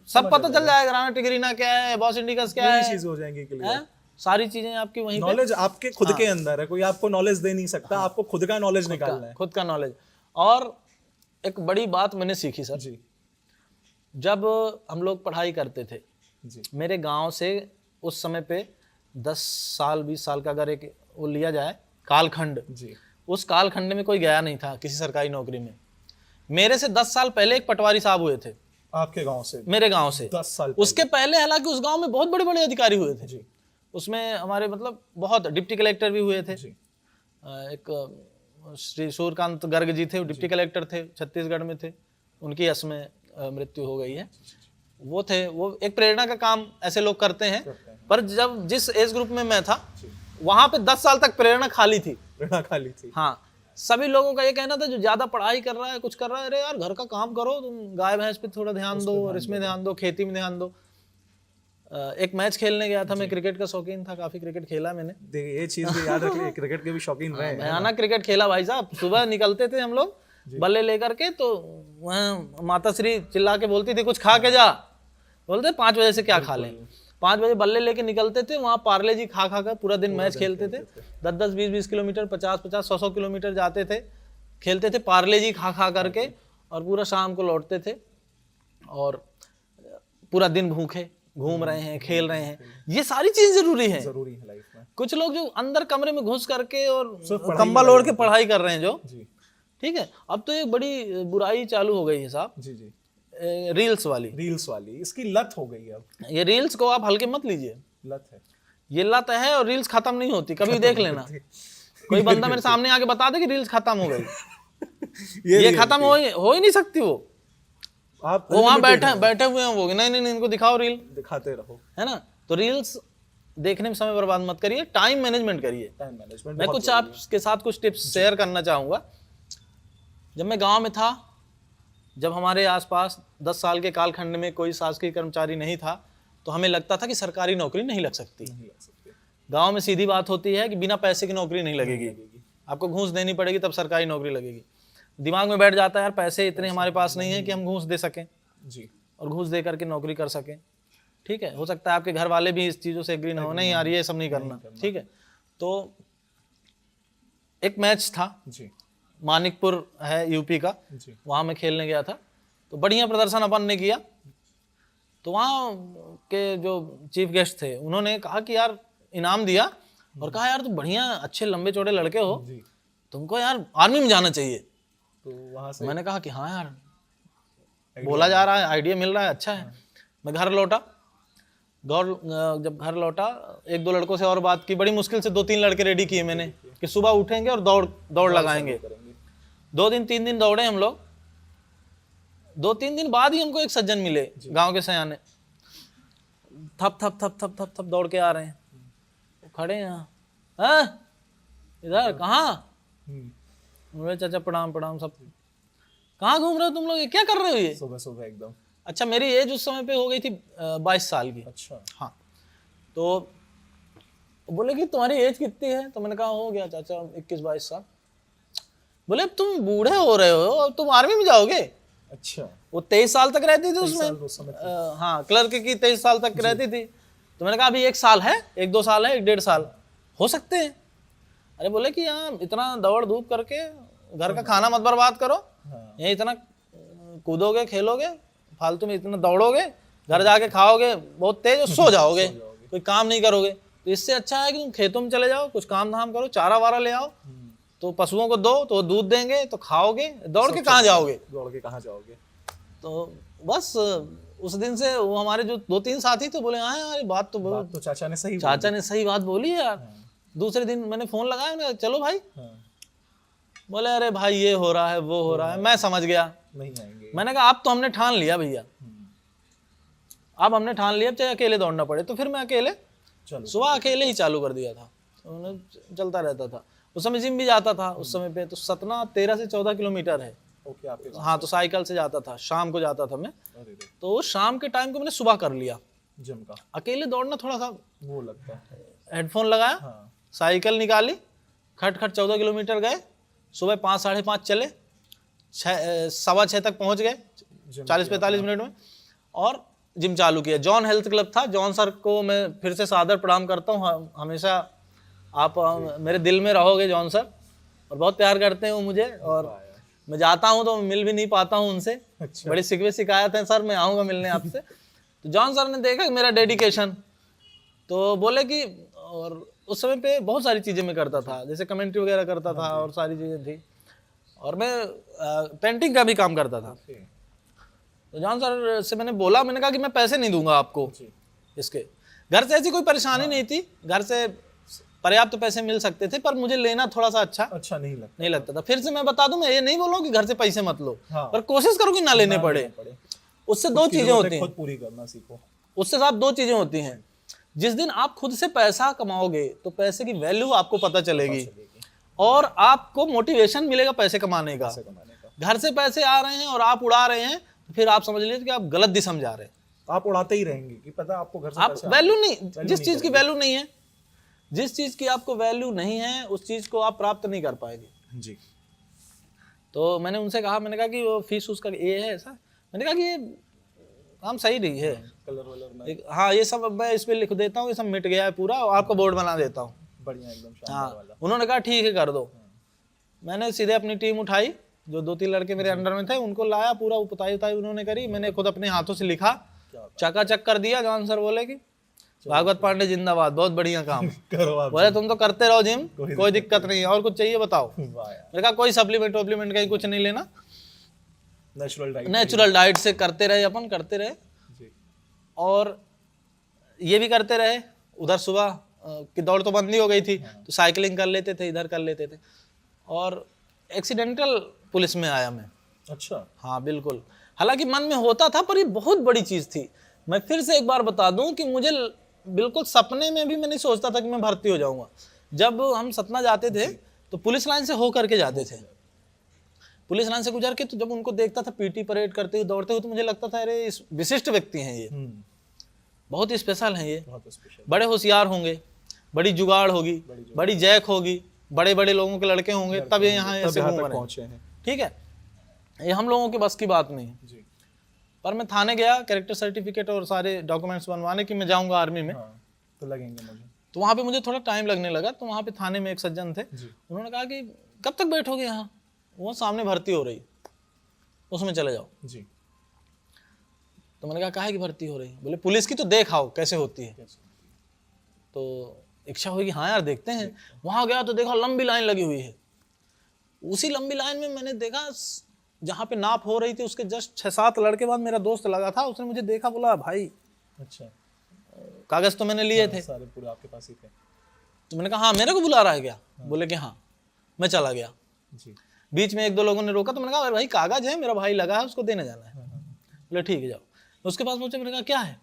सब पता चल जाएगा, ग्राना टिग्रीना क्या है, बॉस इंडिकस क्या है, चीज हो जाएंगी क्लियर। सारी चीजें आपकी वहीं, नॉलेज आपके खुद के अंदर है, कोई आपको नॉलेज दे नहीं सकता, आपको खुद का नॉलेज निकालना है, खुद का नॉलेज। और एक बड़ी बात मैंने सीखी सर जी, जब हम लोग पढ़ाई करते थे जी, मेरे गांव से उस समय पे 10 साल 20 साल का अगर एक वो लिया जाए कालखंड जी, उस कालखंड में कोई गया नहीं था किसी सरकारी नौकरी में। मेरे से 10 साल पहले एक पटवारी साहब हुए थे आपके गांव से, मेरे गांव से 10 साल उसके पहले हालांकि उस गांव में बहुत बड़े बड़े अधिकारी हुए थे जी। उसमें हमारे मतलब बहुत डिप्टी कलेक्टर भी हुए थे जी। एक श्री सूर्यकांत गर्ग जी थे, वो डिप्टी कलेक्टर थे, छत्तीसगढ़ में थे, उनकी यश में मृत्यु हो गई है। वो थे, वो एक प्रेरणा का काम ऐसे लोग करते हैं, पर जब जिस एज ग्रुप में मैं था वहां पे 10 साल तक प्रेरणा खाली थी, हाँ। सभी लोगों का ये कहना था जो ज्यादा पढ़ाई कर रहा है, कुछ कर रहा है, अरे यार घर का काम करो, तुम गाय भैंस पे थोड़ा ध्यान दो, और इसमें ध्यान दो, खेती में ध्यान दो। एक मैच खेलने गया था, मैं क्रिकेट का शौकीन था, काफी क्रिकेट खेला मैंने, ये चीज भी याद रखिए, क्रिकेट के भी शौकीन रहे। भयानक क्रिकेट खेला भाई साहब। सुबह निकलते थे हम लोग बल्ले लेकर के, तो वहाँ माता श्री चिल्ला के बोलती थी कुछ खा के जा, बोलते 5 बजे से क्या खा लें। 5 बजे बल्ले लेके निकलते थे, वहाँ पार्ले जी खा कर पूरा दिन मैच खेलते थे। 10-10, 20-20 किलोमीटर, 50-50, 100-100 किलोमीटर जाते थे, खेलते थे पार्ले जी खा करके, और पूरा शाम को लौटते थे, और पूरा दिन भूखे घूम रहे हैं, खेल रहे हैं। ये सारी चीज जरूरी है लाइफ में। कुछ लोग जो अंदर कमरे में घुस करके और कंबल ओढ़ के पढ़ाई कर रहे हैं जो, ठीक है, अब तो एक बड़ी बुराई चालू हो गई है साहब जी। रील्स वाली। रील्स वाली इसकी लत हो गई है अब। ये रील्स को आप हल्के मत लीजिए, लत है। ये लत है और रील्स खत्म नहीं होती, कभी देख लेना। कोई बंदा मेरे सामने आके बता दे कि रील्स खत्म हो गई, ये खत्म हो ही नहीं सकती। आप वो वहां बैठे हुए हैं, वो नहीं इनको दिखाओ रील, दिखाते रहो, है ना। तो रील्स देखने में समय बर्बाद मत करिए, टाइम मैनेजमेंट करिए। Time management. मैं कुछ आपके साथ कुछ टिप्स शेयर करना चाहूँगा। जब मैं गांव में था, जब हमारे आसपास 10 साल के कालखंड में कोई शासकीय कर्मचारी नहीं था, तो हमें लगता था कि सरकारी नौकरी नहीं लग सकती। गांव में सीधी बात होती है कि बिना पैसे की नौकरी नहीं लगेगी, आपको घूस देनी पड़ेगी तब सरकारी नौकरी लगेगी। दिमाग में बैठ जाता है यार पैसे इतने हमारे पास नहीं है कि हम घूस दे सकें जी, और घूस दे करके नौकरी कर सकें। ठीक है, हो सकता है आपके घर वाले भी इस चीज़ों से एग्री ना हो, नहीं यार ये सब नहीं करना। ठीक है, तो एक मैच था जी, मानिकपुर है यूपी का, वहाँ मैं खेलने गया था। तो बढ़िया प्रदर्शन अपन ने किया। तो वहाँ के जो चीफ गेस्ट थे उन्होंने कहा कि यार इनाम दिया और कहा यार तुम बढ़िया अच्छे लंबे चौड़े लड़के हो, तुमको यार आर्मी में जाना चाहिए। तो वहाँ से मैंने कहा कि हाँ यार बोला जा रहा है, आइडिया मिल रहा है, अच्छा है। मैं घर लौटा, जब घर लौटा 1-2 लड़कों से और बात की, बड़ी मुश्किल से 2-3 लड़के रेडी किए मैंने कि सुबह उठेंगे और दौड़ लगाएंगे। 2 दिन 3 दिन दौड़े हम लोग। 2-3 दिन बाद ही हमको एक सज्जन मिले गांव के सयाने, थप थप थप थप थप थप दौड़ के आ रहे हैं, वो खड़े हैं यहाँ, इधर कहाँ? बोले चाचा प्रणाम प्रणाम। सब कहाँ घूम रहे हो तुम लोग, ये क्या कर रहे हो? ये सुबह सुबह एकदम। अच्छा, मेरी एज उस समय पे हो गई थी 22 साल की। अच्छा, हाँ। तो बोले कि तुम्हारी एज कितनी है? तो मैंने कहा हो गया चाचा 21-22 साल। बोले अब तुम बूढ़े हो रहे हो, अब तुम आर्मी में जाओगे? अच्छा। वो 23 साल तक रहती थी उसमें, हाँ क्लर्क की 23 साल तक रहती थी। तो मैंने कहा अभी 1 साल है, 1-2 साल है, 1-1.5 साल हो सकते हैं। अरे बोले कि यहाँ इतना दौड़ धूप करके घर का खाना मत बर्बाद करो, यहीं इतना कूदोगे खेलोगे, फालतू में इतना दौड़ोगे, घर जाके खाओगे बहुत तेज और सो जाओगे, कोई काम नहीं करोगे। तो इससे अच्छा है कि तुम खेतों में चले जाओ, कुछ काम धाम करो, चारा वारा ले आओ, तो पशुओं को दो तो दूध देंगे, तो खाओगे, दौड़ के कहाँ जाओगे? दौड़ के कहाँ जाओगे? तो बस उस दिन से वो हमारे जो 2-3 साथी थे बोले हाँ यार बात तो चाचा ने सही बात बोली है यार। दूसरे दिन मैंने फोन लगाया, मैंने कहा चलो भाई। बोले अरे भाई ये हो रहा है वो हो रहा है। मैं समझ गया नहीं आएंगे। मैंने कहा अब तो हमने ठान लिया भैया, अब हमने ठान लिया, चाहे अकेले दौड़ना पड़े। तो फिर मैं अकेले सुबह अकेले ही चालू कर दिया था, चलता रहता था। उस समय जिम भी जाता था उस समय पे। तो सतना 13 से 14 किलोमीटर है। ओके, आपके हाँ, तो साइकिल से जाता था, शाम को जाता था मैं। तो शाम के टाइम को मैंने सुबह कर लिया जिम का। अकेले दौड़ना थोड़ा सा वो लगता है। हेडफोन लगाया, साइकिल निकाली, खट 14 किलोमीटर गए। सुबह 5 साढ़े 5 चले, 6:15 तक पहुंच गए 40-45 मिनट में, और जिम चालू किया। जॉन हेल्थ क्लब था, जॉन सर को मैं फिर से सादर प्रणाम करता हूँ। हमेशा आप मेरे दिल में रहोगे जॉन सर, और बहुत प्यार करते हैं वो मुझे। और मैं जाता हूँ तो मिल भी नहीं पाता हूँ उनसे। अच्छा। बड़ी शिकायत है सर, मैं आऊँगा मिलने आपसे। तो जॉन सर ने देखा मेरा डेडिकेशन, तो बोले कि, और उस समय पे बहुत सारी चीज़ें मैं करता था, जैसे कमेंट्री वगैरह करता था और सारी चीज़ें थी, और मैं पेंटिंग का भी काम करता था। तो जॉन सर से मैंने बोला, मैंने कहा कि मैं पैसे नहीं दूंगा आपको इसके। घर से ऐसी कोई परेशानी नहीं थी, घर से पर्याप्त पैसे मिल सकते थे, पर मुझे लेना थोड़ा सा अच्छा नहीं लगता था। फिर से मैं बता दूं, मैं ये नहीं बोल रहा हूं कि घर से पैसे मत लो, पर कोशिश करो कि ना लेने पड़े। उससे 2 चीजें होती हैं, खुद पूरी करना सीखो। उससे साथ 2 चीजें होती हैं। जिस दिन आप खुद से पैसा कमाओगे तो पैसे की वैल्यू आपको पता चलेगी, और आपको मोटिवेशन मिलेगा पैसे कमाने का। घर से पैसे आ रहे हैं और आप उड़ा रहे हैं, तो फिर आप समझ लीजिए कि आप गलत दिशा में जा रहे हैं। आप उड़ाते ही रहेंगे कि पता आपको घर से आप वैल्यू नहीं, जिस चीज की वैल्यू नहीं है, जिस चीज की आपको वैल्यू नहीं है, उस चीज को आप प्राप्त नहीं कर पाएंगे जी। तो मैंने उनसे कहा, मैंने कहा कि वो फीस उसका ये है ऐसा। मैंने कहा कि ये काम सही नहीं है, कलर वलर हाँ ये सब मैं इस पे लिख देता हूँ, ये सब मिट गया है पूरा, और आपका बोर्ड बना देता हूँ। बढ़िया एकदम शानदार वाला। उन्होंने कहा ठीक है कर दो। मैंने सीधे अपनी टीम उठाई, जो 2-3 लड़के मेरे अंडर में थे, उनको लाया, पूरा पुताई उन्होंने करी, मैंने खुद अपने हाथों से लिखा, चकाचक कर दिया। जॉन सर बोले कि भागवत पांडे जिंदाबाद, बहुत बढ़िया काम बोले तुम तो करते रहो जिम, कोई दिक्कत नहीं है, और कुछ चाहिए बताओ। मैंने कहा कोई सप्लीमेंट वप्लीमेंट का कुछ नहीं लेना, नेचुरल डाइट से करते रहे, अपन करते रहे जी। और ये भी करते रहे। उधर सुबह की दौड़ तो बंद ही हो गई थी, तो साइकिलिंग कर लेते थे, इधर कर लेते थे। और एक्सीडेंटल पुलिस में आया मैं। अच्छा। हाँ बिल्कुल, हालांकि मन में होता था, पर ये बहुत बड़ी चीज़ थी। मैं फिर से एक बार बता दूं कि मुझे बिल्कुल सपने में भी मैं नहीं सोचता था कि मैं भर्ती हो जाऊंगा। जब हम सतना जाते थे तो पुलिस लाइन से हो करके जाते थे। पुलिस लाइन से गुजर के तो जब उनको देखता था पीटी परेड करते हुए, दौड़ते हुए, तो मुझे लगता था अरे इस विशिष्ट व्यक्ति हैं ये, बहुत स्पेशल हैं ये, बहुत स्पेशल। बड़े होशियार होंगे, बड़ी जुगाड़ होगी, बड़ी जैक होगी, बड़े बड़े लोगों के लड़के होंगे, तब ये यहाँ ऐसे घूम रहे हैं। पहुंचे हैं। ठीक है, ये हम लोगों के बस की बात नहीं है। जी। पर मैं थाने गया कैरेक्टर सर्टिफिकेट और सारे डॉक्यूमेंट्स बनवाने कि मैं जाऊंगा आर्मी में। हाँ, तो लगेंगे मुझे। तो वहाँ पे मुझे थोड़ा टाइम लगने लगा। तो वहाँ पे थाने में एक सज्जन थे, उन्होंने कहा कि कब तक बैठोगे यहाँ, वो सामने भर्ती हो रही, उसमें चले जाओ। जी। तो मैंने कहा काहे की भर्ती हो रही? बोले पुलिस की, तो देख आओ कैसे होती है। तो इच्छा हुई कि हाँ यार देखते हैं। वहाँ गया तो देखा लंबी लाइन लगी हुई है। उसी लंबी लाइन में मैंने देखा जहाँ पे नाप हो रही थी उसके जस्ट 6-7 लड़के बाद मेरा दोस्त लगा था, उसने मुझे देखा, बोला भाई अच्छा, कागज तो मैंने लिए थे, सारे पूरे आपके पास ही थे। तो मैंने कहा हाँ मेरे को बुला रहा है क्या? बोले कि हाँ। मैं चला गया। जी। बीच में 1-2 लोगों ने रोका, तो मैंने कहा अरे भाई कागज है, मेरा भाई लगा है, उसको देने जाना है। बोले ठीक है जाओ। उसके पास पहुंचे, मैंने कहा क्या है?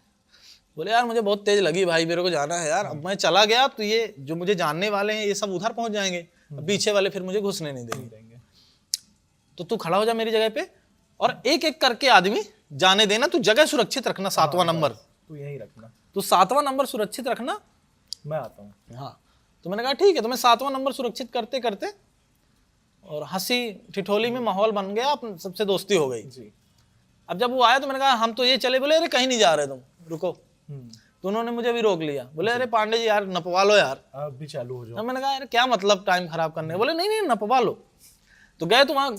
बोले यार मुझे बहुत तेज लगी भाई, मेरे को जाना है यार। अब मैं चला गया तो ये जो मुझे जानने वाले हैं ये सब उधर पहुंच जाएंगे, पीछे वाले फिर मुझे घुसने नहीं देंगे। तो तू खड़ा हो जा मेरी जगह पे और एक एक करके आदमी जाने देना, तू जगह सुरक्षित रखना, 7वां नंबर तू यही रखना, तू 7वां नंबर सुरक्षित रखना, मैं आता हूँ। हाँ। तो मैंने कहा ठीक है। तो मैं 7वां नंबर सुरक्षित करते करते और हंसी ठिठोली में माहौल बन गया, अपन सबसे दोस्ती हो गई। जी। अब जब वो आया तो मैंने कहा हम तो ये चले। बोले अरे कहीं नहीं जा रहे तुम, रुको। तो उन्होंने मुझे भी रोक लिया। बोले अरे पांडे जी यार नपवा लो यार, आप भी चालू हो जाओ। मैंने कहा यार क्या मतलब टाइम खराब करने? बोले नहीं नहीं नपवा लो। तो गए तो वहाँ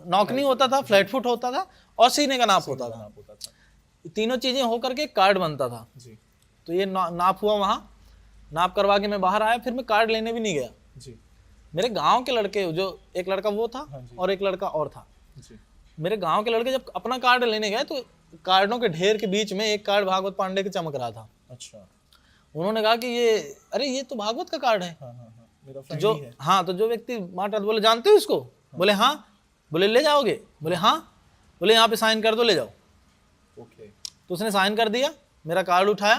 नॉकनी होता था, फ्लैट फुट होता था और सीने का नाप होता था। तीनों चीजें होकर के कार्ड बनता था। जी। तो ये नाप हुआ, वहाँ नाप करवा के मैं बाहर आया। फिर मैं कार्ड लेने भी नहीं गया। जी। मेरे गांव के लड़के, जो एक लड़का वो था और एक लड़का और था, जी। मेरे गांव के लड़के जब अपना कार्ड लेने गए तो कार्डों के ढेर के बीच में एक कार्ड भागवत पांडे के चमक रहा था। अच्छा। उन्होंने कहा कि ये अरे ये तो भागवत का कार्ड है। हाँ हाँ हाँ, मेरा फ्रेंड जो ही है। हाँ, तो जो व्यक्ति मार्ट, बोले जानते हो इसको? बोले हाँ। बोले ले जाओगे? बोले हाँ। बोले यहाँ पे साइन कर दो, ले जाओ। ओके। तो उसने साइन कर दिया, मेरा कार्ड उठाया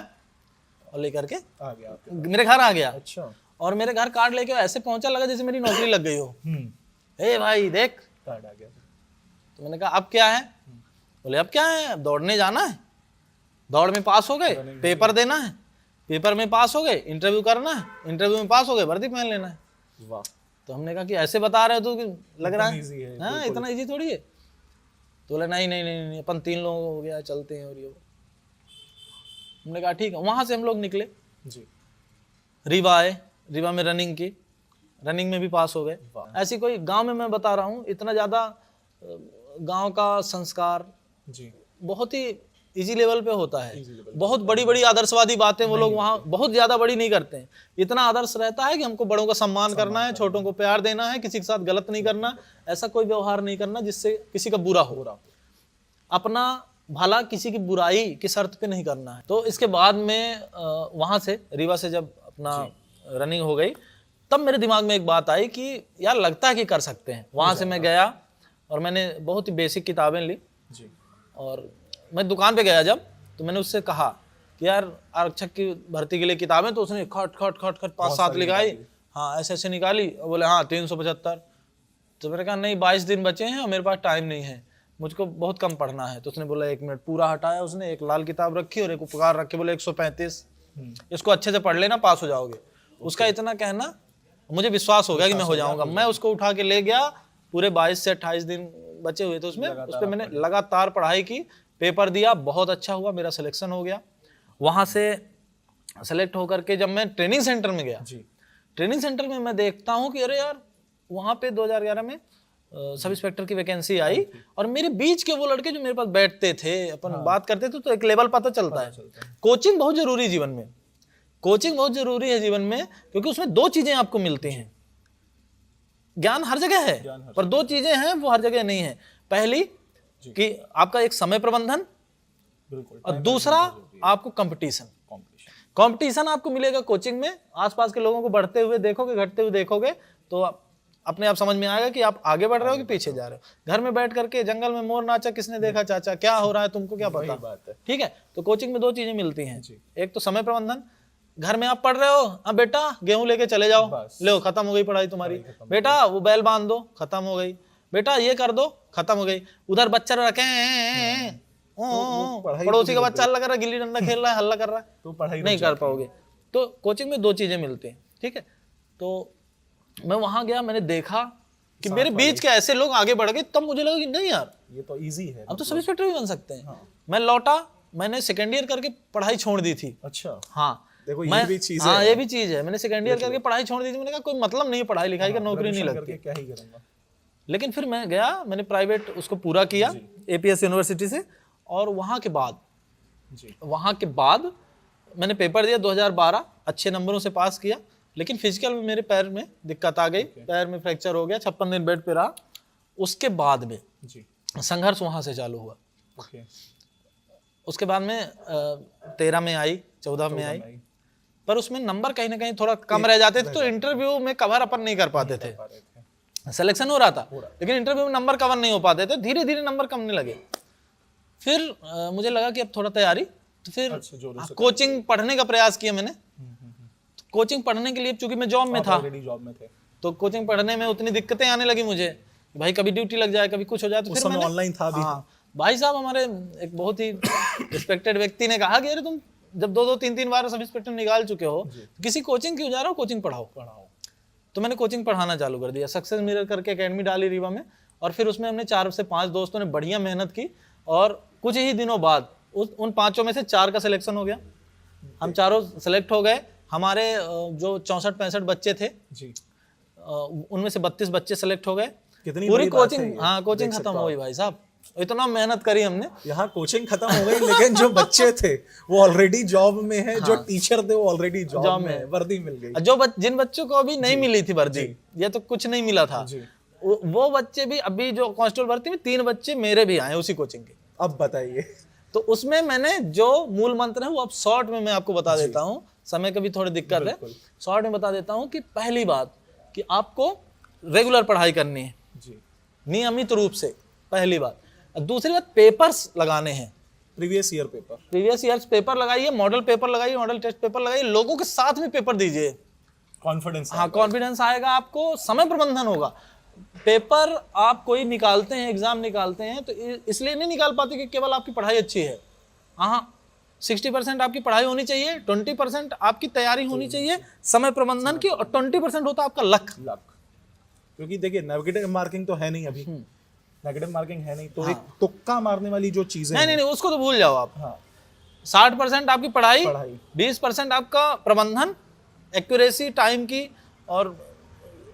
और लेकर के आ गया आपके। मेरे घर आ गया। अच्छा। और मेरे घर कार्ड लेके ऐसे पहुंचा, लगा जैसे मेरी नौकरी लग गई हो। ए भाई देख, कार्ड आ गया। तो मैंने कहा अब क्या है? बोले अब क्या है, अब दौड़ने जाना है, दौड़ में पास हो गए, पेपर देना है, पेपर में पास हो गए, इंटरव्यू करना है, इंटरव्यू में पास हो गए, वर्दी पहन लेना है। वाह। तो हमने कहा कि ऐसे बता रहे हो तो कि लग रहा easy है, है हाँ इतना इजी थोड़ी है। तो बोले नहीं नहीं नहीं नहीं, अपन 3 लोग हो गया, चलते हैं। और ये हमने कहा ठीक है। वहां से हम लोग निकले, जी। रीवा आए, रीवा में रनिंग की, रनिंग में भी पास हो गए। ऐसी कोई गांव में, मैं बता रहा हूँ, इतना ज़्यादा गांव का संस्कार जी। बहुत ही इजी लेवल पे होता है। बहुत बड़ी बड़ी आदर्शवादी बातें वो लोग वहाँ बहुत ज़्यादा बड़ी नहीं करते हैं। इतना आदर्श रहता है कि हमको बड़ों का सम्मान करना है, छोटों को प्यार देना है, किसी के साथ गलत नहीं करना, ऐसा कोई व्यवहार नहीं करना जिससे किसी का बुरा हो, अपना भला किसी की बुराई की शर्त पे नहीं करना है। तो इसके बाद में वहाँ से, रीवा से जब अपना रनिंग हो गई, तब मेरे दिमाग में एक बात आई कि यार लगता है कि कर सकते हैं। वहाँ से मैं गया और मैंने बहुत ही बेसिक किताबें ली। जी। और मैं दुकान पे गया जब, तो मैंने उससे कहा कि यार आरक्षक की भर्ती के लिए किताबें, तो उसने खट खट खट खट 5-7 लिखाई, हाँ ऐसे ऐसे निकाली और बोले हाँ 375। तो मैंने कहा नहीं 22 दिन बचे हैं और मेरे पास टाइम नहीं है, मुझको बहुत कम पढ़ना है। तो उसने बोला 1 मिनट। पूरा हटाया उसने, एक लाल किताब रखी और एक उपकार रख के बोले 135, इसको अच्छे से पढ़ लेना, पास हो जाओगे। उसका इतना कहना, मुझे विश्वास हो गया कि मैं हो जाऊंगा। मैं उसको उठा के ले गया, पूरे 22 से 28 दिन बचे हुए थे उसमें, उस पर मैंने लगातार पढ़ाई की, पेपर दिया, बहुत अच्छा हुआ, मेरा सिलेक्शन हो गया। वहाँ से सेलेक्ट होकर के जब मैं ट्रेनिंग सेंटर में गया, ट्रेनिंग सेंटर में मैं देखता हूँ कि अरे यार वहाँ पे 2011 में सब इंस्पेक्टर की वैकेंसी आई और मेरे बीच के वो लड़के जो मेरे पास बैठते थे, अपन बात करते थे, तो एक लेवल पता चलता है। कोचिंग बहुत जरूरी है जीवन में, कोचिंग बहुत जरूरी है जीवन में, क्योंकि उसमें 2 चीजें आपको मिलती हैं। ज्ञान हर जगह है, पर 2 चीजें हैं वो हर जगह नहीं है। पहली, कि आपका एक समय प्रबंधन बिल्कुल। और दूसरा आपको कंपटीशन। कंपटीशन आपको मिलेगा कोचिंग में, आसपास के लोगों को बढ़ते हुए देखोगे, घटते हुए देखोगे, तो अपने आप समझ में आएगा कि आप आगे बढ़ रहे हो कि पीछे जा रहे हो। घर में बैठ करके जंगल में मोर नाचा किसने देखा चाचा, क्या हो रहा है तुमको क्या पता। बात है। ठीक है, तो कोचिंग में दो चीजें मिलती हैं, एक तो समय प्रबंधन, घर में आप पढ़ रहे हो, अब बेटा गेहूं लेके चले जाओ, लो खत्म हो गई पढ़ाई तुम्हारी, बेटा वो बैल बांध दो, खत्म हो गई, बेटा ये कर दो, खत्म हो गई। उधर बच्चा रखे पड़ोसी का बच्चा हल्ला कर रहा है, गिल्ली डंडा खेल रहा है, हल्ला कर रहा है, तो पढ़ाई नहीं कर पाओगे। तो कोचिंग में दो चीजें मिलती हैं। ठीक है, तो मैं वहां गया, मैंने देखा कि मेरे बीच के ऐसे लोग आगे बढ़ गए, तब मुझे लगा कि नहीं यार ये तो इजी है, अब तो सब इंस्पेक्टर भी बन सकते हैं। मैं लौटा, मैंने सेकेंड ईयर करके पढ़ाई छोड़ दी थी। अच्छा, हाँ देखो ये भी चीज है। हाँ ये भी चीज है, मैंने सेकेंड ईयर करके पढ़ाई छोड़ दी थी। मैंने कहा कोई मतलब नहीं है पढ़ाई लिखाई का, नौकरी नहीं लगती, क्या ही करूंगा। लेकिन फिर मैं गया, मैंने प्राइवेट उसको पूरा किया एपीएस यूनिवर्सिटी से, और वहां के बाद मैंने पेपर दिया 2012, अच्छे नंबरों से पास किया, लेकिन फिजिकल में मेरे पैर में दिक्कत आ गई, पैर में फ्रैक्चर हो गया, 56 दिन बेड पे रहा। उसके बाद में संघर्ष वहां से चालू हुआ। उसके बाद में 13 में आई, 14 में आई, पर उसमें नंबर कहीं ना कहीं थोड़ा कम रह जाते थे, तो इंटरव्यू में कवर अपन नहीं कर पाते थे। सिलेक्शन हो रहा था लेकिन इंटरव्यू में नंबर कवर नहीं हो पाते थे, धीरे धीरे नंबर कमने लगे। फिर मुझे लगा कि अब थोड़ा तैयारी, तो फिर कोचिंग पढ़ने का प्रयास किया मैंने। कोचिंग पढ़ने के लिए, चूंकि मैं जॉब में था, तो कोचिंग पढ़ने में उतनी दिक्कतें आने लगी मुझे, भाई कभी ड्यूटी लग जाए, कभी कुछ हो जाए, तो फिर मैंने ऑनलाइन था भी। भाई साहब हमारे एक बहुत ही रिस्पेक्टेड व्यक्ति ने कहा कि अरे तुम जब 2-2, 3-3 बार सब इंस्पेक्टर निकाल चुके हो, किसी कोचिंग क्यों जा रहे हो, कोचिंग पढ़ाओ। तो मैंने कोचिंग पढ़ाना चालू कर दिया, सक्सेस मिरर करके एकेडमी डाली रीवा में, और फिर उसमें हमने 4 से 5 दोस्तों ने बढ़िया मेहनत की, और कुछ ही दिनों बाद उन 5 में से 4 का सिलेक्शन हो गया। हम चारों सेलेक्ट हो गए। हमारे जो 64-65 बच्चे थे जी, उनमें से 32 बच्चे सेलेक्ट हो गए। पूरी कोचिंग, हाँ कोचिंग खत्म हो गई भाई साहब, इतना मेहनत करी हमने। यहाँ कोचिंग खत्म हो गई, लेकिन जो बच्चे थे वो ऑलरेडी जॉब में है, जो टीचर थे वो ऑलरेडी जॉब में है, वर्दी मिल गई। जिन बच्चों को अभी नहीं मिली थी वर्दी, या तो कुछ नहीं मिला था, वो बच्चे भी अभी जो कांस्टेबल भर्ती में 3 बच्चे मेरे भी आए उसी कोचिंग के। अब बताइए, तो उसमें मैंने जो मूल मंत्र है वो अब शॉर्ट में मैं आपको बता देता हूँ, समय की भी थोड़ी दिक्कत है, शॉर्ट में बता देता हूँ कि पहली बात कि आपको रेगुलर पढ़ाई करनी है नियमित रूप से, पहली बात। दूसरी बात, पेपर्स लगाने हैं, प्रीवियस ईयर्स पेपर लगाइए, मॉडल पेपर लगाइए, मॉडल टेस्ट पेपर लगाइए, लोगों के साथ में पेपर दीजिए, कॉन्फिडेंस, हाँ कॉन्फिडेंस आएगा आपको, समय प्रबंधन होगा। पेपर आप कोई निकालते हैं, एग्जाम निकालते हैं, तो इसलिए नहीं निकाल पाते कि केवल आपकी पढ़ाई अच्छी है। हाँ 60% आपकी पढ़ाई होनी चाहिए, 20% आपकी तैयारी होनी चाहिए समय प्रबंधन की, और 20% होता है आपका लक। क्योंकि देखिए नेगेटिव मार्किंग तो है नहीं अभी, नेगेटिव मार्किंग है नहीं, तो एक तुक्का मारने वाली जो चीजें नहीं, उसको तो भूल जाओ आप। 60% आपकी पढ़ाई, 20% आपका प्रबंधन, एक्यूरेसी टाइम की। और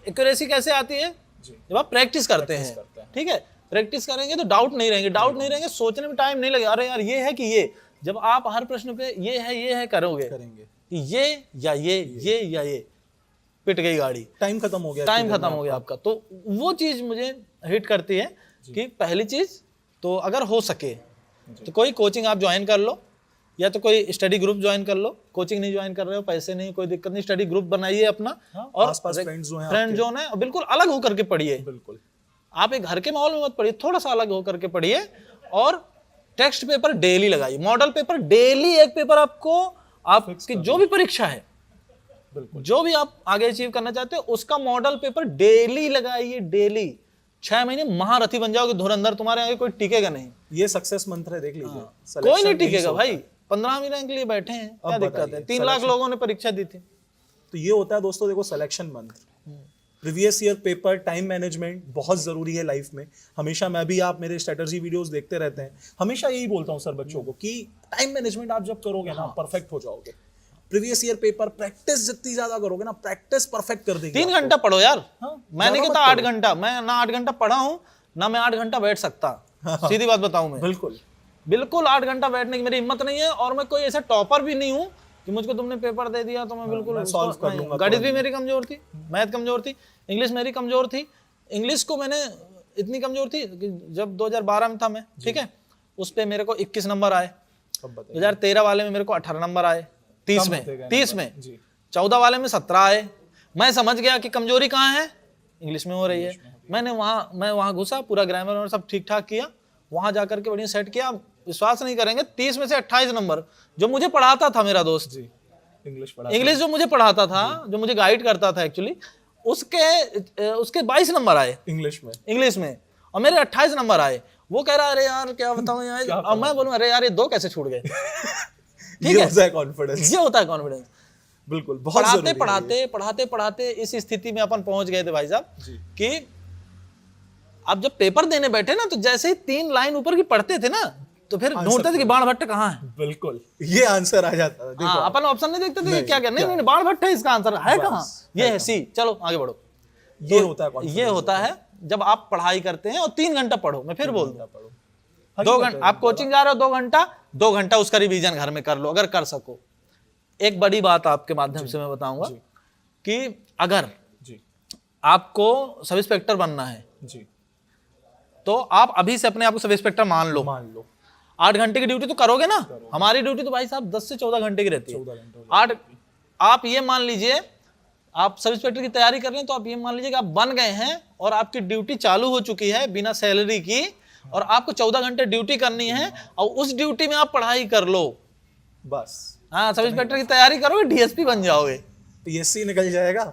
एक्यूरेसी कैसे आती है, जब आप प्रैक्टिस करते हैं। ठीक है, प्रैक्टिस करेंगे तो डाउट नहीं रहेंगे, सोचने में टाइम नहीं लगेगा, अरे यार ये है कि ये, जब आप हर प्रश्न पे ये है करेंगे कि ये या ये, पिट गई गाड़ी, टाइम खत्म हो गया आपका। तो वो चीज मुझे हिट करती है कि पहली चीज तो अगर हो सके तो कोई कोचिंग आप ज्वाइन कर लो, या तो कोई स्टडी ग्रुप ज्वाइन कर लो। कोचिंग नहीं ज्वाइन कर रहे हो, पैसे नहीं, कोई दिक्कत नहीं, स्टडी ग्रुप बनाइए अपना, और आसपास फ्रेंड जोन है, बिल्कुल अलग होकर के पढ़िए। बिल्कुल आप एक घर के माहौल में मत पढ़िए, थोड़ा सा अलग होकर के पढ़िए। और टेक्स्ट पेपर डेली लगाइए, मॉडल पेपर डेली, एक पेपर आपकी जो भी परीक्षा है, जो भी आप आगे अचीव करना चाहते हो, उसका मॉडल पेपर डेली लगाइए, डेली। 6 महीने महारथी बन जाओगे, धुरंधर, तुम्हारे आगे कोई टिकेगा नहीं। ये सक्सेस मंत्र है, देख लीजिए। कोई नहीं टिकेगा भाई, 15वीं रैंक के लिए बैठे हैं, क्या दिक्कत है, 3 लाख लोगों ने परीक्षा दी थी। तो ये होता है दोस्तों, देखो सिलेक्शन मंत्र, previous year paper, time management बहुत जरूरी है लाइफ में। हमेशा मैं भी, आप मेरे स्ट्रेटजी वीडियोस देखते रहते हैं, हमेशा यही बोलता हूँ सर बच्चों को कि टाइम मैनेजमेंट आप जब करोगे ना, परफेक्ट हो जाओगे। प्रीवियस ईयर पेपर प्रैक्टिस जितनी ज्यादा करोगे ना, प्रैक्टिस परफेक्ट कर देगी। 3 घंटा पढ़ो यार। मैंने कहता 8 घंटा, मैं ना 8 घंटा पढ़ा हूँ, ना मैं 8 घंटा बैठ सकता। सीधी बात बताऊं, मैं बिल्कुल 8 घंटा बैठने की मेरी हिम्मत नहीं है। और मैं कोई ऐसा टॉपर भी नहीं हूँ कि मुझको तुमने पेपर दे दिया तो मैं बिल्कुल सॉल्व कर लूंगा। गणित भी मेरी कमजोर थी, मैथ कमजोर थी, इंग्लिश मेरी कमजोर थी। इंग्लिश को मैंने इतनी कमजोर थी कि जब 2012 में था मैं, ठीक है, उस पे मेरे को 21 नंबर आए। 2013 वाले में मेरे को 18 नंबर आए, 30 में 14 वाले में 17 आए। मैं समझ गया कि कमजोरी कहाँ है, इंग्लिश में हो रही है। मैं वहाँ घुसा, पूरा ग्रामर और सब ठीक ठाक किया, वहां जाकर के बढ़िया सेट किया। विश्वास नहीं करेंगे, 30 में से 28 नंबर जो मुझे पढ़ाता था मेरा दोस्त, इंग्लिश जो मुझे पढ़ाता था, जो मुझे गाइड करता था एक्चुअली, उसके 22 नंबर आए इंग्लिश में और मेरे 28 नंबर आए। वो कह रहा अरे यार क्या बताऊं यार, अब मैं बोलूं अरे यार ये 2 कैसे छूट गए। ठीक है, ये होता है कॉन्फिडेंस। बिल्कुल, बहुत पढ़ाते इस स्थिति में अपन पहुंच गए थे भाई साहब कि अब जब पेपर देने बैठे ना, तो जैसे ही 3 लाइन ऊपर की पढ़ते थे ना, तो फिर ढूंढते थे कि बाण भट्ट कहाँ है। बिल्कुल, ये आंसर आ जाता था। हाँ, अपन ऑप्शन नहीं देखते थे, क्या करने, नहीं बाण भट्ट है, इसका आंसर है कहाँ, ये है सी, चलो आगे बढ़ो। ये होता है जब आप पढ़ाई करते हैं और 3 घंटा पढ़ो। मैं फिर बोल दूं 2 घंटा आप कोचिंग जा रहे हो, 2 घंटा उसका रिवीजन घर में कर लो अगर कर सको। एक बड़ी बात आपके माध्यम से मैं बताऊंगा कि अगर आपको सब इंस्पेक्टर बनना है तो आप अभी से अपने आप को सब इंस्पेक्टर मान लो। 8 घंटे की ड्यूटी तो करोगे ना। हमारी ड्यूटी तो भाई साहब 10 से 14 घंटे की रहती है। आप ये मान लीजिए, आप सब इंस्पेक्टर की तैयारी कर रहे हैं, तो आप ये मान लीजिए कि आप बन गए हैं और आपकी ड्यूटी चालू हो चुकी है बिना सैलरी की, और आपको 14 घंटे ड्यूटी करनी है और उस ड्यूटी में आप पढ़ाई कर लो बस। हाँ, सब इंस्पेक्टर की तैयारी करोगे, डीएसपी बन जाओगे, पीएससी निकल जाएगा।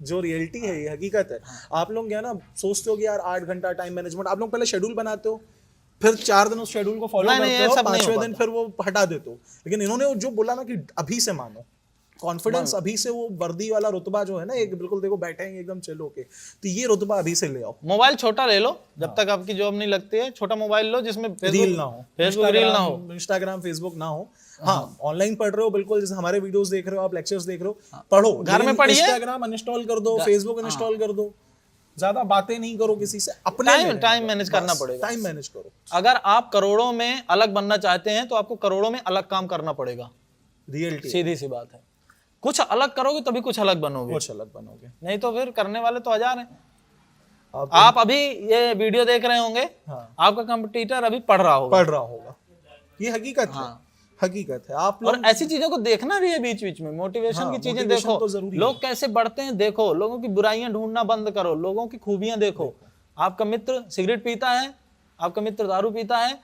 जो रियलिटी है, ये हकीकत है। आप लोग क्या ना सोचते हो कि यार 8 घंटा टाइम मैनेजमेंट, आप लोग पहले शेड्यूल बनाते हो, फिर 4 दिन उस शेड्यूल को फॉलो करते हो, 5वें दिन फिर वो हटा देते हो। लेकिन इन्होंने जो बोला ना कि अभी से मानो, कॉन्फिडेंस अभी से, वो वर्दी वाला रुतबा जो है ना, एक बिल्कुल देखो बैठे हैं एकदम चलो के, तो ये रुतबा अभी से ले आओ। मोबाइल छोटा ले लो, जब तक आपकी जॉब नहीं लगती है, छोटा मोबाइल लो जिसमें रील ना हो, फेसबुक रील ना हो, इंस्टाग्राम फेसबुक ना हो। हाँ, ऑनलाइन पढ़ रहे हो, बिल्कुल जैसे हमारे वीडियोस देख रहे हो, आप लेक्चर्स देख रहे हो, पढ़ो, घर में पढ़िए, इंस्टाग्राम अनइंस्टॉल कर दो, फेसबुक अनइंस्टॉल कर दो, ज्यादा बातें नहीं करो किसी से, अपने टाइम मैनेज करना पड़ेगा। टाइम मैनेज करो। अगर आप करोड़ों में अलग बनना चाहते हैं तो आपको करोड़ों में अलग काम करना पड़ेगा। रियलिटी, सीधी सी बात है। कुछ अलग करोगे तभी कुछ अलग बनोगे, नहीं तो फिर करने वाले तो 1000 हैं। आप अभी ये वीडियो देख रहे होंगे, आपका कंपटीटर अभी पढ़ रहा होगा। ये हकीकत है, हकीकत है। आप और ऐसी चीजों को देखना भी है बीच बीच में, मोटिवेशन की चीजें देखो, लोग कैसे बढ़ते हैं देखो, लोगों की बुराइयां ढूंढना बंद करो, लोगों की खूबियां देखो। आपका मित्र सिगरेट पीता है, आपका मित्र दारू पीता है,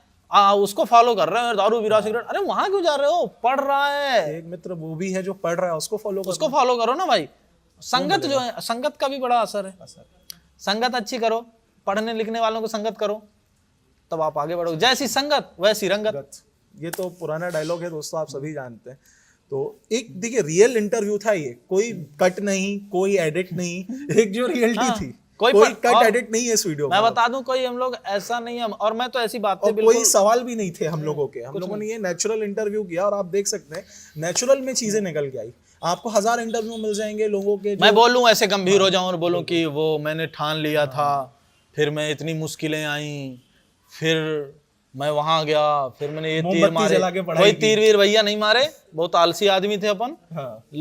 उसको फॉलो कर रहे हो, दारू पी रहा सिगरेट, अरे वहां क्यों जा रहे हो, पढ़ रहा है। एक मित्र वो भी है जो पढ़ रहा है, उसको फॉलो करो ना भाई। संगत जो है, संगत का भी बड़ा असर है। संगत अच्छी करो, पढ़ने लिखने वालों को संगत करो, तब आप आगे बढ़ोगे। जैसी संगत वैसी रंगत, ये तो पुराना डायलॉग है दोस्तों, आप सभी जानते हैं। तो एक देखिए रियल इंटरव्यू था ये, कोई कट नहीं, कोई एडिट नहीं, एक जो रियलिटी थी, कोई कट एडिट नहीं है इस वीडियो में। मैं बता दूं, कोई हम लोग ऐसा नहीं है, और मैं तो ऐसी बातें बिल्कुल, कोई सवाल भी नहीं थे हम लोगों के, हम लोगों ने ये नेचुरल इंटरव्यू किया और आप देख सकते हैं नेचुरल में चीजें निकल के आई। आपको 1000 इंटरव्यू मिल जाएंगे लोगों के। मैं बोलूं ऐसे गंभीर हो जाऊं और बोलूं कि वो मैंने ठान लिया था, फिर मैं इतनी मुश्किलें आई, फिर मैं वहां गया, फिर मैंने ये तीर मारे, कोई तीर वीर भैया नहीं मारे, बहुत आलसी आदमी थे अपन।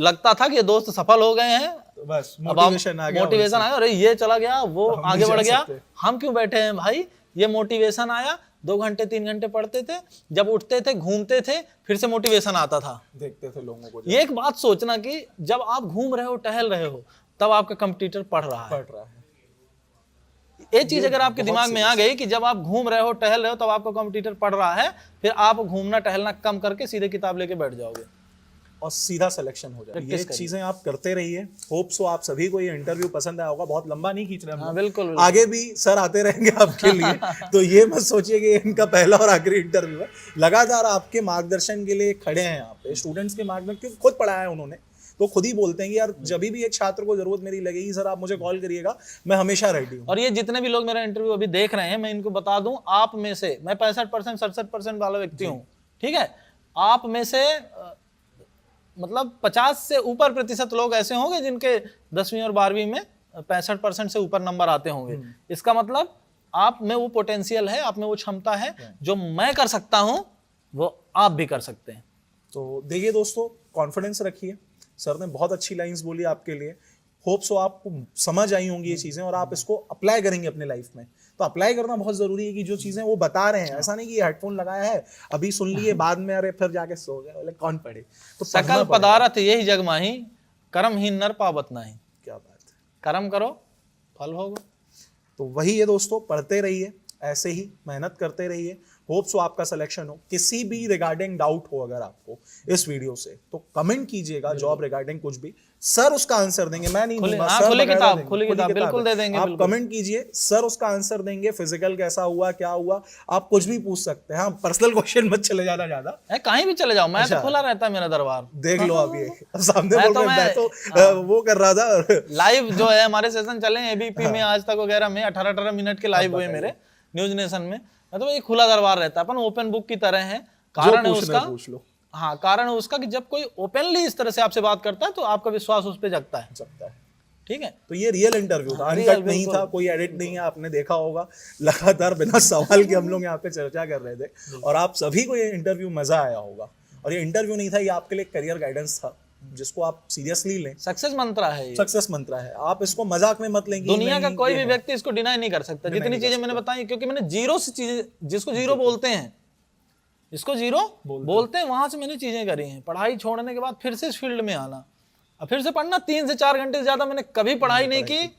लगता था कि ये दोस्त सफल हो गए हैं, बस मोटिवेशन आ गया, अरे ये चला गया, वो आगे बढ़ गया, हम क्यों बैठे हैं भाई। ये मोटिवेशन आया, 2 घंटे 3 घंटे पढ़ते थे, जब उठते थे घूमते थे, फिर से मोटिवेशन आता था। देखते थे लोगों को। ये एक बात सोचना कि जब आप घूम रहे हो, टहल रहे हो, तब आपका कंपटीटर पढ़ रहा है। ये चीज अगर आपके दिमाग में आ गई कि जब आप घूम रहे हो, टहल रहे हो, तब आपका कंपटीटर पढ़ रहा है, फिर आप घूमना टहलना कम करके सीधे किताब लेके बैठ जाओगे और सीधा सिलेक्शन हो जाएगा। ये चीजें आप करते रहिए। होप सो आप सभी को ये इंटरव्यू पसंद आया होगा। बहुत लंबा नहीं खींच रहे हम। बिल्कुल, आगे भी सर आते रहेंगे आपके लिए। तो ये मत सोचिए कि इनका पहला और आखिरी इंटरव्यू है। लगातार आपके मार्गदर्शन के लिए खड़े हैं यहाँ पे, स्टूडेंट्स के मार्गदर्शन, क्योंकि खुद पढ़ाया है उन्होंने, तो खुद ही बोलते हैं कि यार जब भी एक छात्र को जरूरत मेरी लगेगी सर आप मुझे कॉल करिएगा, मैं हमेशा रेडी हूँ। और ये जितने भी लोग मेरा इंटरव्यू अभी देख रहे हैं, मैं इनको बता दूं, आप में से मैं 65% 67% वाला व्यक्ति हूँ, ठीक है। आप में से मतलब 50 से ऊपर प्रतिशत लोग ऐसे होंगे जिनके 10वीं और 12वीं में 65% से ऊपर नंबर आते होंगे। इसका मतलब आप में वो पोटेंशियल है, आप में वो क्षमता है, जो मैं कर सकता हूँ वो आप भी कर सकते हैं। तो देखिए दोस्तों, कॉन्फिडेंस रखिए। सर ने बहुत अच्छी लाइंस बोली आपके लिए। होप सो आपको समझ आई होंगी ये चीजें और आप इसको अप्लाई करेंगे अपने लाइफ में। तो अप्लाई करना बहुत जरूरी है कि जो चीजें वो बता रहे हैं, ऐसा नहीं कि हेडफोन लगाया है अभी सुन लिए बाद में अरे फिर जाके सो गए, बोले कौन पढ़े। तो सकल पदार्थ यही जग माही, कर्महीन नर पावत नाही। क्या बात है, कर्म करो फल होगा। तो वही है दोस्तों, पढ़ते रहिए, ऐसे ही मेहनत करते रहिए। होप सो आपका सिलेक्शन हो। किसी भी रिगार्डिंग डाउट हो अगर आपको इस वीडियो से, तो कमेंट कीजिएगा जॉब रिगार्डिंग कुछ भी, सर उसका आंसर देंगे, मैं नहीं दूंगा, सर खुली बकायदा किताब, देंगे, खुली किताब बिल्कुल दे देंगे। आप बिल्कुल। कमेंट कीजिए, सर उसका आंसर देंगे। फिजिकल कैसा हुआ, क्या हुआ, आप कुछ भी पूछ सकते हैं। हाँ, पर्सनल क्वेश्चन मत चले जाना ज्यादा, कहीं भी चले जाओ, मैं तो खुला रहता है मेरा दरबार। देख लो आप ये सामने मैं बोल तो रहे हैं, मैं तो वो कर रहा था लाइव जो है हमारे सेशन चले एबीपी में, आज तक वगैरह में 18-18 मिनट के लाइव हुए मेरे न्यूज नेशन में। मैं तो ये खुला दरबार रहता है, अपन ओपन बुक की तरह है। कारण है उसका, पूछ लो। हाँ, कारण है उसका कि जब कोई ओपनली इस तरह से आपसे बात करता है तो आपका विश्वास उस पर जगता है। ठीक है, तो ये रियल इंटरव्यू था, अनकट नहीं था, कोई एडिट नहीं है। आपने देखा होगा लगातार बिना सवाल के हम लोग यहाँ पे चर्चा कर रहे थे और आप सभी को ये इंटरव्यू मजा आया होगा। और ये इंटरव्यू नहीं था, ये आपके लिए करियर गाइडेंस था जिसको आप सीरियसली लें। सक्सेस मंत्र है ये। सक्सेस मंत्र है, आप इसको मजाक में मत लेंगे। दुनिया का कोई भी व्यक्ति इसको डिनाई नहीं कर सकता, जितनी चीजें मैंने बताई, क्योंकि मैंने जीरो से चीजें, जिसको जीरो बोलते हैं, इसको जीरो बोलते हैं, वहां से मैंने चीजें करी हैं। पढ़ाई छोड़ने के बाद फिर से इस फील्ड में आना, अब फिर से पढ़ना, 3 से 4 घंटे से ज्यादा मैंने कभी पढ़ाई नहीं की।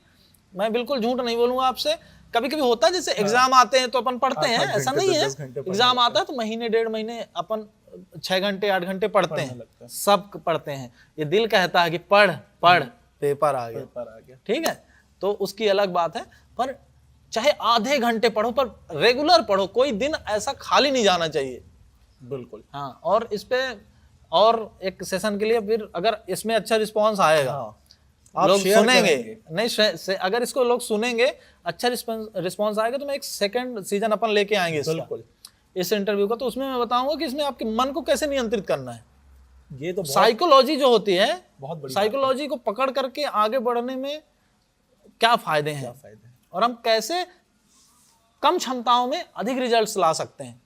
मैं बिल्कुल झूठ नहीं बोलूंगा आपसे। कभी कभी होता है जैसे एग्जाम आते हैं तो अपन पढ़ते हैं, ऐसा नहीं है। एग्जाम आता है तो महीने 1.5 महीने अपन 6 घंटे 8 घंटे पढ़ते हैं, सब पढ़ते हैं। ये दिल कहता है कि पढ़ पढ़, पेपर आ गया, ठीक है, तो उसकी अलग बात है। पर चाहे आधे घंटे पढ़ो, पर रेगुलर पढ़ो, कोई दिन ऐसा खाली नहीं जाना चाहिए। बिल्कुल, हाँ। और इस पे और एक सेशन के लिए फिर अगर इसमें अच्छा रिस्पांस आएगा, लोग सुनेंगे, नहीं अगर इसको लोग सुनेंगे, अच्छा रिस्पांस आएगा, तो मैं एक सेकंड सीजन अपन लेके आएंगे इसका, इस इंटरव्यू का। तो उसमें मैं बताऊंगा कि इसमें आपके मन को कैसे नियंत्रित करना है। ये तो साइकोलॉजी जो होती है, बहुत बड़ी साइकोलॉजी को पकड़ करके आगे बढ़ने में क्या फायदे हैं, और हम कैसे कम क्षमताओं में अधिक रिजल्ट्स ला सकते हैं,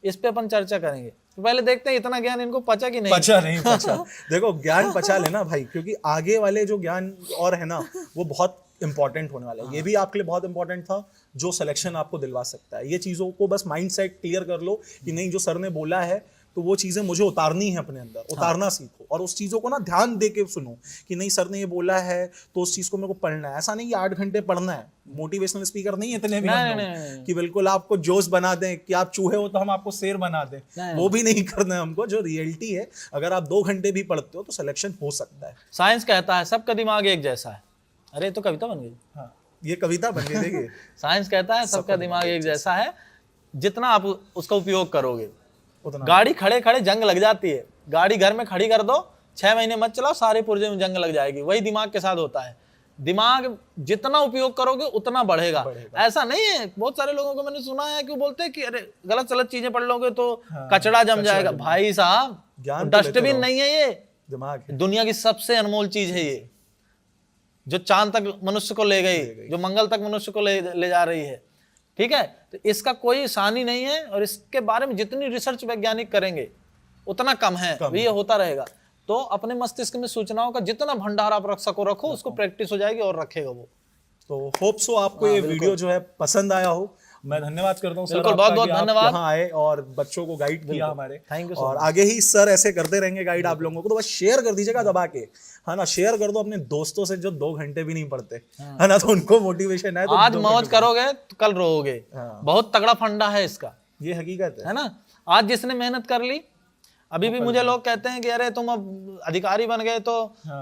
इस पे अपन चर्चा करेंगे। तो पहले देखते हैं इतना ज्ञान इनको पचा कि नहीं। पचा देखो, ज्ञान पचा लेना भाई, क्योंकि आगे वाले जो ज्ञान और है ना, वो बहुत इंपॉर्टेंट होने वाला है। ये भी आपके लिए बहुत इंपॉर्टेंट था, जो सिलेक्शन आपको दिलवा सकता है। ये चीज़ों को बस माइंड सेट क्लियर कर लो कि नहीं, जो सर ने बोला है तो वो चीज़ें मुझे उतारनी है अपने अंदर, उतारना सीखो। और उस चीज़ों को ना ध्यान दे के सुनो कि नहीं, सर ने ये बोला है तो उस चीज़ को मेरे को पढ़ना है। ऐसा नहीं कि 8 घंटे पढ़ना है, मोटिवेशनल स्पीकर नहीं है इतने भी कि बिल्कुल आपको जोश बना दें कि आप चूहे हो तो हम आपको शेर बना दें, वो भी नहीं करना है हमको। जो रियलिटी है, अगर आप 2 घंटे भी पढ़ते हो तो सिलेक्शन हो सकता है। साइंस कहता है सबका दिमाग एक जैसा है। अरे तो कविता बन गई। हाँ, ये कविता बन गई। देखिए, साइंस कहता है सबका दिमाग एक जैसा है, जितना आप उसका उपयोग करोगे। गाड़ी खड़े खड़े जंग लग जाती है, गाड़ी घर में खड़ी कर दो, 6 महीने मत चलाओ, सारे पुर्जे में जंग लग जाएगी। वही दिमाग के साथ होता है, दिमाग जितना उपयोग करोगे उतना बढ़ेगा। ऐसा नहीं है, बहुत सारे लोगों को मैंने सुना है कि वो बोलते हैं कि अरे गलत सलत चीजें पढ़ लोगे तो कचड़ा जम जाएगा। भाई साहब, डस्टबिन नहीं है ये, दिमाग है। दुनिया की सबसे अनमोल चीज है ये, जो चांद तक मनुष्य को ले गई, जो मंगल तक मनुष्य को ले जा रही है। ठीक है, तो इसका कोई सानी नहीं है, और इसके बारे में जितनी रिसर्च वैज्ञानिक करेंगे उतना कम है, ये होता रहेगा। तो अपने मस्तिष्क में सूचनाओं का जितना भंडार आप रख सको रखो, उसको प्रैक्टिस हो जाएगी और रखेगा वो। तो होप सो आपको ये वीडियो जो है पसंद आया हो। मैं धन्यवाद करता हूँ सर, बहुत बहुत धन्यवाद, यहाँ आए और बच्चों को गाइड किया हमारे। Thank you. और आगे ही सर ऐसे करते रहेंगे गाइड आप लोगों को। तो बस शेयर कर दीजिएगा दबा के, है ना, शेयर कर दो अपने दोस्तों से जो 2 घंटे भी नहीं पढ़ते, है ना, तो उनको मोटिवेशन है। तो आज मौज करोगे तो कल रोओगे। बहुत तगड़ा फंडा है इसका, ये हकीकत है ना। आज जिसने मेहनत कर ली, अभी भी मुझे लोग कहते हैं कि अरे तुम अब अधिकारी बन गए तो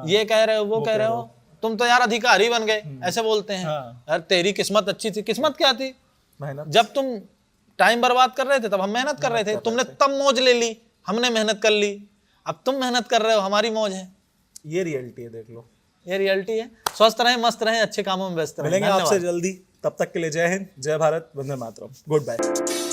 ये कह रहे हो, वो कह रहे हो, तुम तो यार अधिकारी बन गए, ऐसे बोलते हैं। यार तेरी किस्मत अच्छी थी। किस्मत क्या थी? जब तुम टाइम बर्बाद कर रहे थे तब हम मेहनत कर रहे थे, तुमने तब मौज ले ली, हमने मेहनत कर ली, अब तुम मेहनत कर रहे हो, हमारी मौज है। ये रियलिटी है, देख लो, ये रियलिटी है। स्वस्थ रहें, मस्त रहें, अच्छे कामों में व्यस्त रहें। मिलेंगे आपसे जल्दी, तब तक के लिए जय हिंद, जय भारत, वंदे मातरम, गुड बाय।